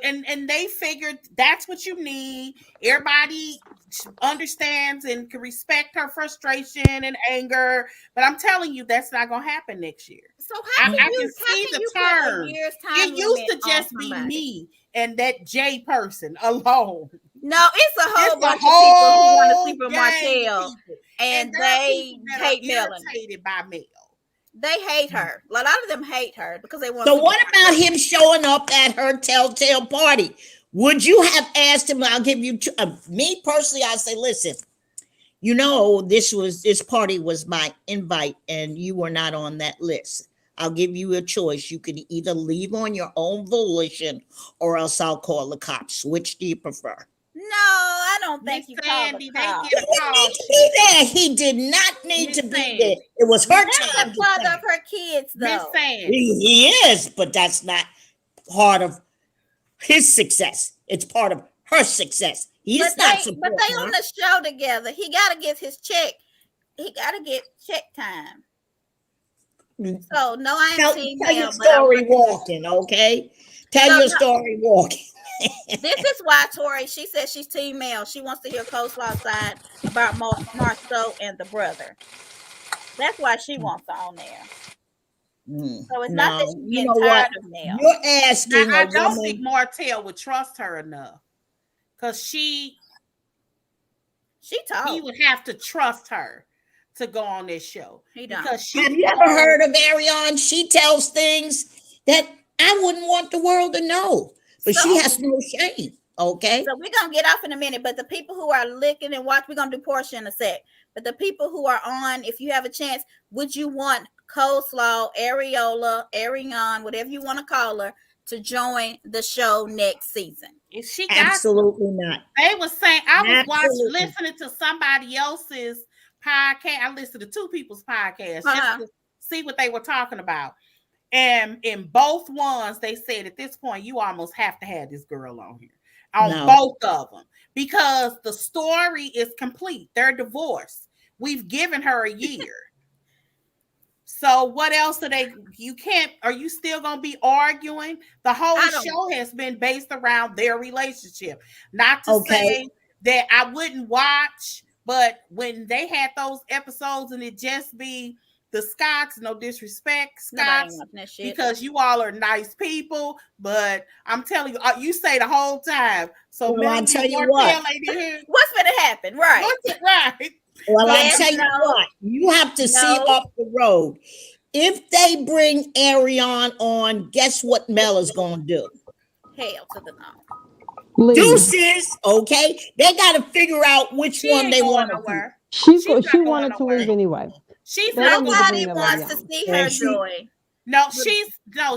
And they figured that's what you need. Everybody understands and can respect her frustration and anger. But I'm telling you, that's not going to happen next year. So how can you see the turn? It used to just be me and that J person alone. No, it's a whole bunch of people who want to sleep with Martell, and they hate Melanie. By Mel. They hate her. A lot of them hate her because they want. So what about him showing up at her telltale party? Would you have asked him? I'll give you me personally. I say, listen, you know, this party was my invite, and you were not on that list. I'll give you a choice. You can either leave on your own volition, or else I'll call the cops. Which do you prefer? No, I don't think you called the cops. He didn't need to be there. He did not need to be there. It was her time. The father of her kids, though. He is, but that's not part of his success. It's part of her success. He's not supporting her. But they on the show together. He got to get his check. He got to get check time. So no, I ain't seen Tell your story walking, okay? Tell your story walking. This is why Tori, she says she's team Mel. She wants to hear coleslaw side about Marceau and the brother. That's why she wants her on there. So it's not that she's getting tired of Mel. You're asking. I don't think Martell would trust her enough, because she told he would have to trust her to go on this show. Have you ever heard of Ariane? She tells things that I wouldn't want the world to know. But she has no shame, okay? So we're going to get off in a minute, but the people who are licking and watch, we're going to do Portia in a sec. But the people who are on, if you have a chance, would you want Coleslaw, Areola, Ariane, whatever you want to call her, to join the show next season? If she absolutely not. They were saying, I was listening to somebody else's podcast. I listened to two people's podcasts just to see what they were talking about. And in both ones, they said at this point, you almost have to have this girl on here on both of them, because the story is complete. They're divorced. We've given her a year. So what else are you still going to be arguing? The whole show has been based around their relationship. Not to say that I wouldn't watch, but when they had those episodes and it just be the Scotts, no disrespect, Scotts, because you all are nice people, but I'm telling you, you say the whole time. So I'll tell you what. What's going to happen? Right. Right. Well, I'll tell you what. You have to see up the road. If they bring Ariane on, guess what Mel is going to do? Hell to the no. Deuces, okay? They got to figure out which one they want to wear. She wanted to leave anyway. Nobody wants to see her, Joy.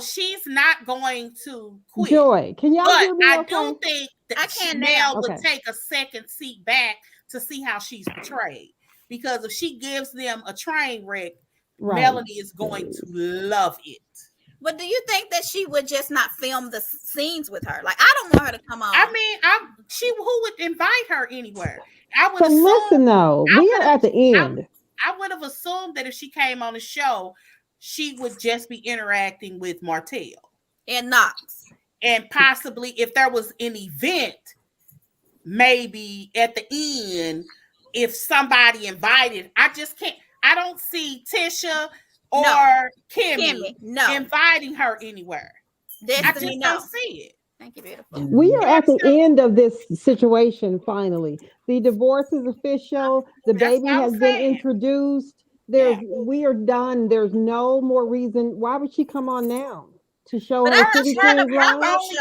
She's not going to quit. Joy, can y'all hear me? I do think that Mel would take a second seat back to see how she's portrayed. Because if she gives them a train wreck, Melanie is going to love it. But do you think that she would just not film the scenes with her? Like, I don't want her to come on. I mean, who would invite her anywhere? Listen though, we are at the end. I would have assumed that if she came on the show, she would just be interacting with Martell and Knox. And possibly if there was an event, maybe at the end, if somebody invited, I don't see Tisha, or Kimmy no. inviting her anywhere. Destiny, I just don't see it. Thank you, beautiful. We are at the end of this situation finally. The divorce is official. The baby has been introduced. We are done. There's no more reason. Why would she come on now? To show her city her only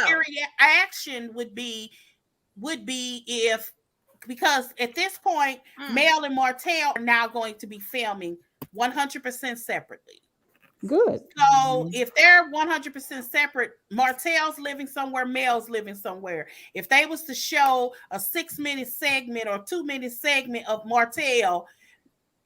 reaction would be if, because at this point, Mel and Martell are now going to be filming 100% separately. Good. So if they're 100% separate, Martell's living somewhere, Mel's living somewhere. If they was to show a 6-minute segment or 2-minute segment of Martell,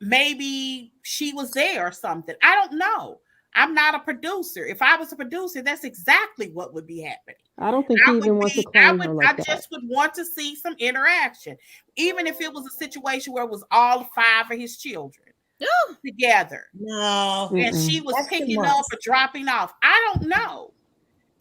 maybe she was there or something. I don't know. I'm not a producer. If I was a producer, that's exactly what would be happening. I don't think he even wants to climb her like that. I just would want to see some interaction, even if it was a situation where it was all 5 of his children together. No, and she was picking up or dropping off. I don't know.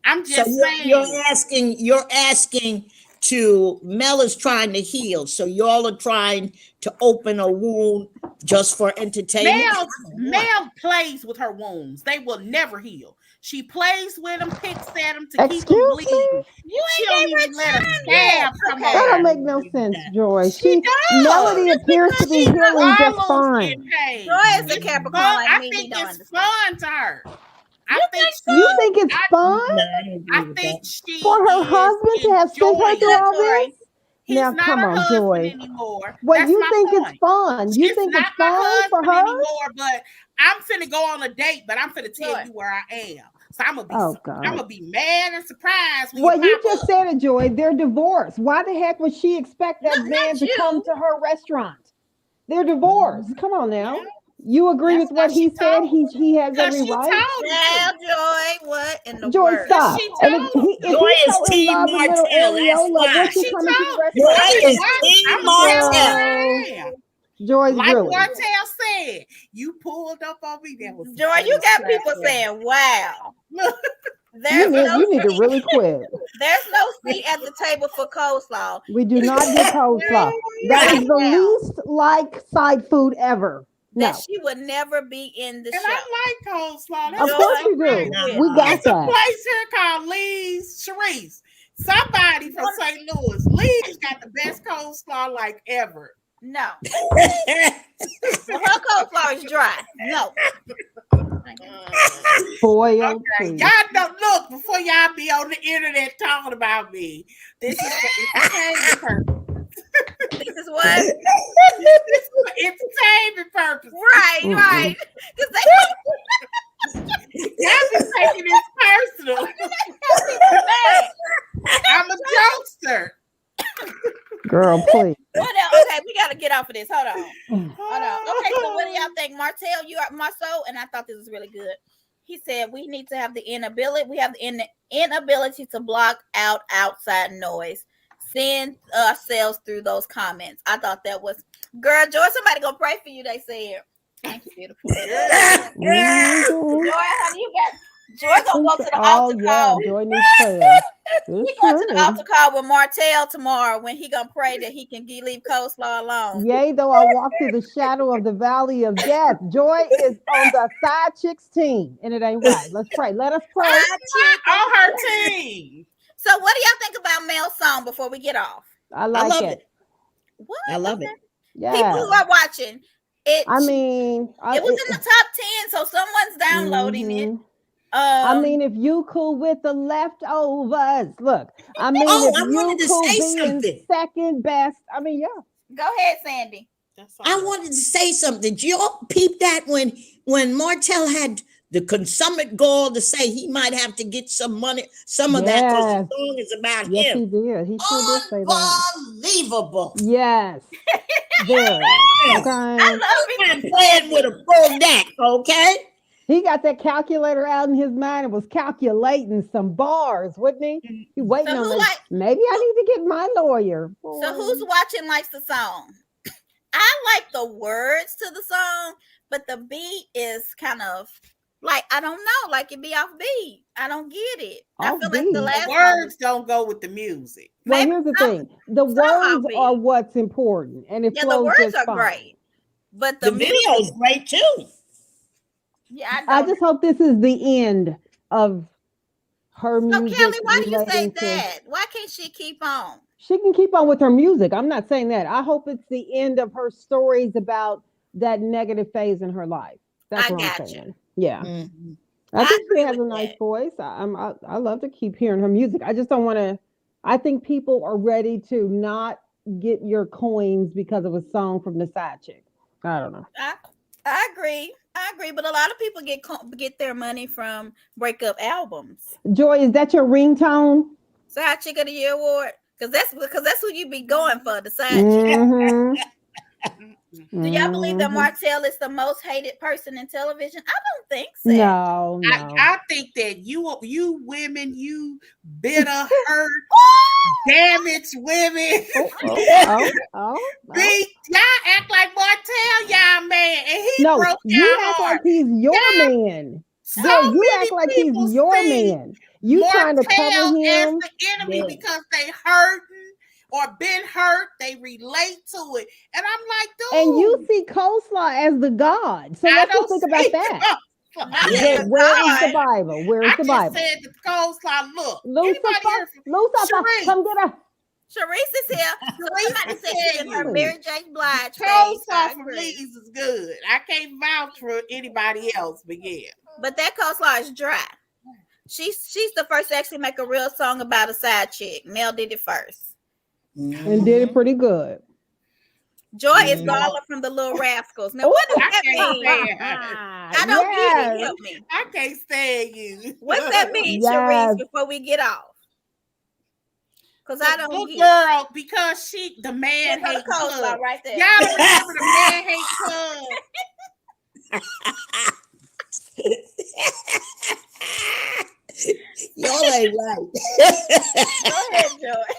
I'm just saying. You're asking to Mel is trying to heal, so y'all are trying to open a wound just for entertainment. Mel plays with her wounds. They will never heal. She plays with them, picks at them to keep them bleeding. You ain't even let her stab. That don't make no sense, Joy. Melody appears to be healing just fine. Joy is a Capricorn. I think it's fun to her. You think it's fun? I think for her husband to have sent her through all this? He's now, not come her on, husband Joy. anymore. Well, you think it's fun? You think it's fun for her? Anymore, but I'm finna go on a date, but I'm finna tell you where I am. So I'm gonna be mad and surprised. Well, you just said it, Joy. They're divorced. Why the heck would she expect that man to come to her restaurant? They're divorced. Come on now. You agree with what he said? He has every right. Yeah, Joy. What in the Joy, world? stop. Joy is Team Martell. Joy is Team Martell. Joy's like really. Martell said, you pulled up on me. That was Joy. You got people saying, "Wow." You need to really quit. There's no seat at the table for coleslaw. We do not do coleslaw. That is the least like side food ever. That she would never be in the show. I like coleslaw. Of course you do. We got that. A place here called Lee's Sharice. Somebody from St. Louis. Lee's got the best coleslaw like ever. No. Well, her coleslaw is dry. No. Boy, okay. Y'all don't look before y'all be on the internet talking about me. This is entertainment purpose. This is what? This is for entertainment purpose. Right. Y'all be taking this personal. I'm a jokester. Girl, please. What else? Okay, we gotta get off of this. Hold on. Okay, so what do y'all think? Martell, you are Marceau, and I thought this was really good. He said we need to have the inability. We have the inability to block out outside noise. Send ourselves through those comments. I thought that was girl, Joy. Somebody gonna pray for you. They said. Thank you, beautiful. Joy, honey, you got. Joy gonna go to the altar call. Joy needs prayer. He going to the altar call with Martell tomorrow when he gonna pray that he can leave coleslaw alone. Yea, though I walk through the shadow of the valley of death. Joy is on the side chicks team, and it ain't right. Let's pray. Let us pray. On her team. So, what do y'all think about Mel's song before we get off? I love it. What? I love it. Yeah. People who are watching it. I mean, it was in the top 10, so someone's downloading it. I mean, if you cool with the leftovers, look. I mean, if you cool being second best, I mean, yeah. Go ahead, Sandy. I wanted to say something. Did y'all peep that when Martell had the consummate gall to say he might have to get some money, some of that, because the song is about him. Yes, he did. He sure did say that. Unbelievable. Yes. Very. Okay. I'm playing with a full deck, okay? He got that calculator out in his mind and was calculating some bars, wouldn't he? He waiting on that. Maybe I need to get my lawyer. So who's watching likes the song? I like the words to the song, but the beat is kind of like, I don't know, like it be off beat. I don't get it. I feel like the words don't go with the music. Well, here's the thing. The words are what's important. And it flows the words just are fine. great. But the video is great too. Yeah, I just hope this is the end of her So music. Kelly, why do you say relating to- that? Why can't she keep on? She can keep on with her music. I'm not saying that. I hope it's the end of her stories about that negative phase in her life. That's what I'm saying. Yeah. Mhm. I think she agree has a with nice that. voice. I love to keep hearing her music. I just don't want to. I think people are ready to not get your coins because of a song from the side chick. I don't know. I agree. I agree, but a lot of people get their money from breakup albums. Joy, is that your ringtone? Side Chick of the Year award, because that's who you be going for, the side chick. Mm-hmm. Do y'all believe that Martell is the most hated person in television? I don't think so. No. I think that you women, you bitter, hurt, damaged women. Oh. Y'all act like Martell, y'all man, and he No, broke you y'all act heart. like he's your man. So Girl, you many act like he's people your see man. You trying to cover Martell as him. the enemy Yeah. because they hurting or been hurt, they relate to it. And I'm like, dude. And you see coleslaw as the God. So let's just think about that. Yeah. Where is the Bible? Where is I the just Bible? said the coleslaw. Look, Lucifer, Sharice. come get her. Sharice is here. Somebody said she's in her Mary J. Blige phase. Coleslaw from Lee's is good. I can't vouch for anybody else, but yeah. But that coleslaw is dry. She's the first to actually make a real song about a side chick. Mel did it first. And did it pretty good. Joy is Darla from the Little Rascals. Now, what does that mean? I don't get it. Help me. I can't stand you. What's that mean, Sharice, before we get off? Because I don't get girl, because the man hate club. Right there. Y'all remember the man hate club? Y'all ain't right. Go ahead, Joy.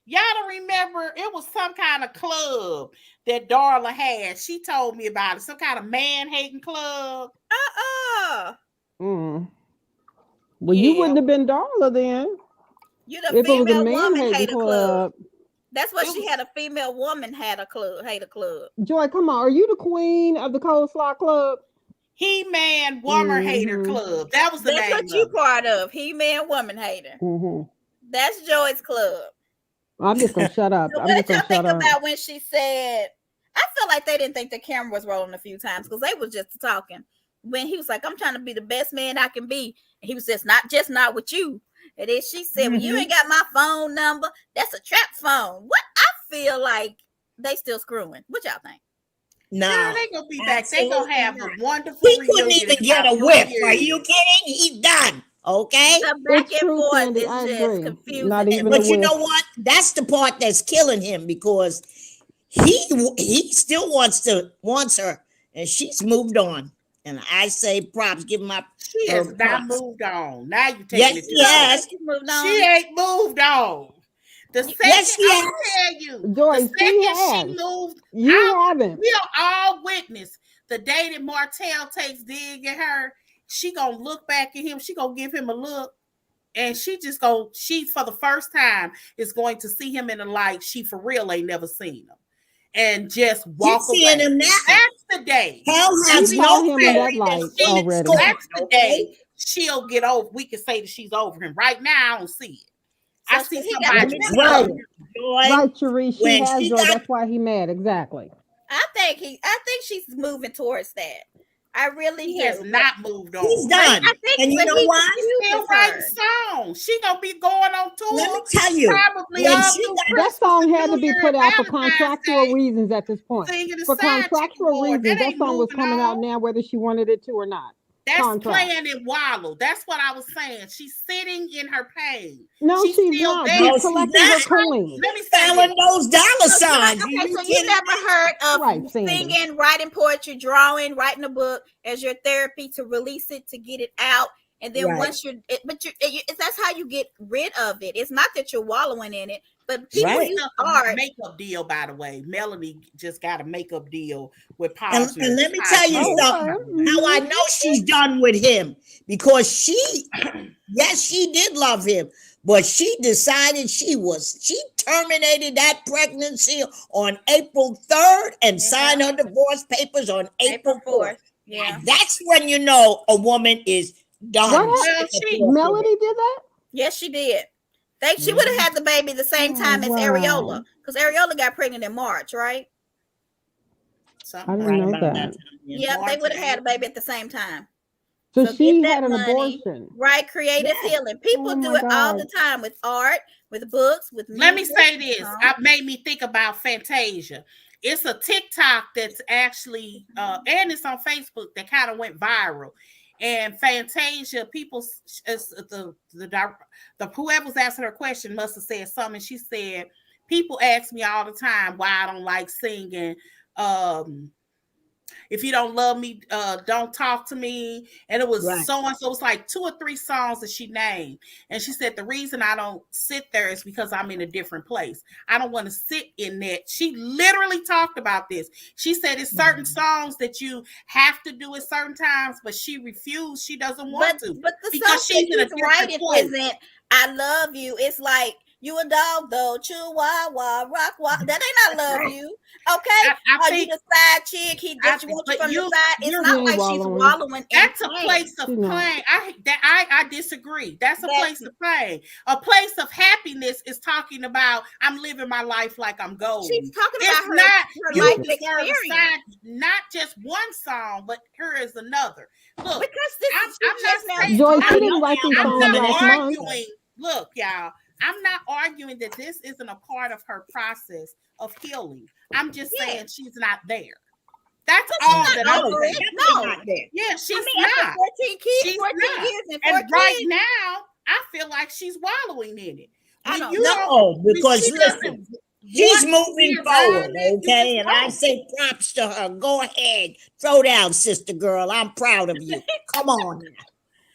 Y'all don't remember it was some kind of club that Darla had. She told me about it. Some kind of man-hating club. Well, you wouldn't have been Darla then. You the if it was a female man woman hating hate a club. That's what she had. A female woman hate a club. Joy, come on. Are you the queen of the coleslaw club? He-Man Woman Hater Club. That was the name. That's what you part of. He-Man Woman Hater. That's Joy's club. I'm just gonna shut up. So I'm what just did y'all gonna think shut up. about when she said? I feel like they didn't think the camera was rolling a few times because they was just talking. When he was like, "I'm trying to be the best man I can be," and he was just not with you. And then she said, "Well, you ain't got my phone number. That's a trap phone." What? I feel like they still screwing. What y'all think? No, they gonna be back. They gonna have a wonderful. He couldn't even get a whip. Are you kidding? He's done. Okay. The back and forth is just confusing. Not even but you know what? That's the part that's killing him because he still wants her, and she's moved on. And I say props. Give him my. She has not moved on. Now you taking yes, it. Yes, she ain't moved on. The second I tell you, Joyce, the second she moved, you haven't. We are all witness. The day that Martell takes dig at her, she gonna look back at him. She gonna give him a look, and she for the first time is going to see him in a light she for real ain't never seen him, and just walk away. Seeing him now. That's the day. Hell has no him in that light already. That's the day she'll get over. We can say that she's over him. Right now, I don't see it. I see somebody. Right, Sharice. She has joy. That's why he mad. Exactly. I think she's moving towards that. I really has not moved on. He's done. I think, and you know why? He's still writing songs. She gonna be going on tour. Let me tell you, probably that song had to be put out for contractual reasons at this point. For contractual reasons, that song was coming out now, whether she wanted it to or not. That's playing in wallow. That's what I was saying. She's sitting in her pain. No, she's not. She's collecting her coins. Let me selling those dollar signs. Okay, so you never heard of singing, writing poetry, drawing, writing a book as your therapy to release it, to get it out, and then once that's how you get rid of it. It's not that you're wallowing in it, but people use art. Makeup deal, by the way. Melanie just got a makeup deal with Paul. And let me tell you something. How I know she's done with him because she did love him, but she decided she terminated that pregnancy on April 3rd and signed her divorce papers on April 4th. Yeah. That's when you know a woman is done. Melody did that? Yes, she did. She would have had the baby the same time as Areola, because Areola got pregnant in March, right? I didn't know that. Yep, they would have had a baby at the same time. So she had an abortion. Right, creative healing. People do it all the time with art, with books, with music. Let me say this. It made me think about Fantasia. It's a TikTok that's actually, and it's on Facebook that kind of went viral. And Fantasia, people, the whoever's asking her question must have said something. She said, people ask me all the time why I don't like singing. If you don't love me, don't talk to me. And it was so and so. It was like 2 or 3 songs that she named. And she said, the reason I don't sit there is because I'm in a different place. I don't want to sit in that. She literally talked about this. She said it's certain songs that you have to do at certain times, but she refused. She doesn't want to. But the song she's writing isn't I love you. It's like, you a dog though, chew wah wah rock wah. That ain't I love you. Okay, are you the side chick? He just wants you from the side. It's not like she's wallowing. That's a place of pain. I disagree. That's a place of pain. A place of happiness is talking about I'm living my life like I'm golden. She's talking about her life experience. Not just one song, but here is another. Look, because this is Joyce, she didn't write these songs last month. Look, y'all. I'm not arguing that this isn't a part of her process of healing. I'm just saying she's not there. That's all that I'm saying. No. Yeah, she's not. 14 kids, 14 years and 4 kids. Right now, I feel like she's wallowing in it. I don't know, because listen, she's moving forward, okay? And I say props to her. Go ahead. Throw down, sister girl. I'm proud of you. Come on now.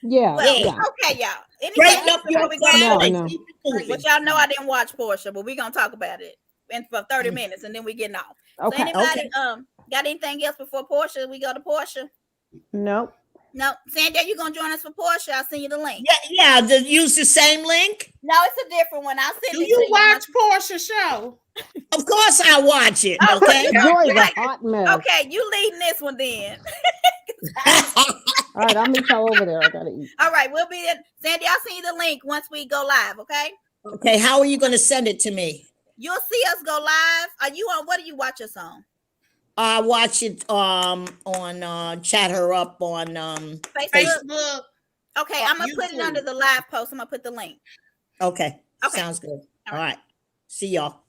Yeah. Okay, y'all. Straighten up your But y'all know I didn't watch Portia, but we're gonna talk about it for 30 minutes and then we getting off. Okay. So anybody got anything else before Portia? We go to Portia? Nope. No, Sandy, you gonna join us for Portia? I'll send you the link. Yeah. Use the same link. No, it's a different one. I'll send it. Do you watch Portia's show? Of course, I watch it. Okay. Joy's a hot mess. Okay, you leading this one then. All right, I'll meet y'all over there. I gotta eat. All right, we'll be there. Sandy, I'll send you the link once we go live. Okay. Okay. How are you going to send it to me? You'll see us go live. Are you on? What do you watch us on? I watch it on Chat Her Up on Facebook. Okay, I'm gonna put it under the live post. I'm gonna put the link. Okay. Sounds good. All right. See y'all.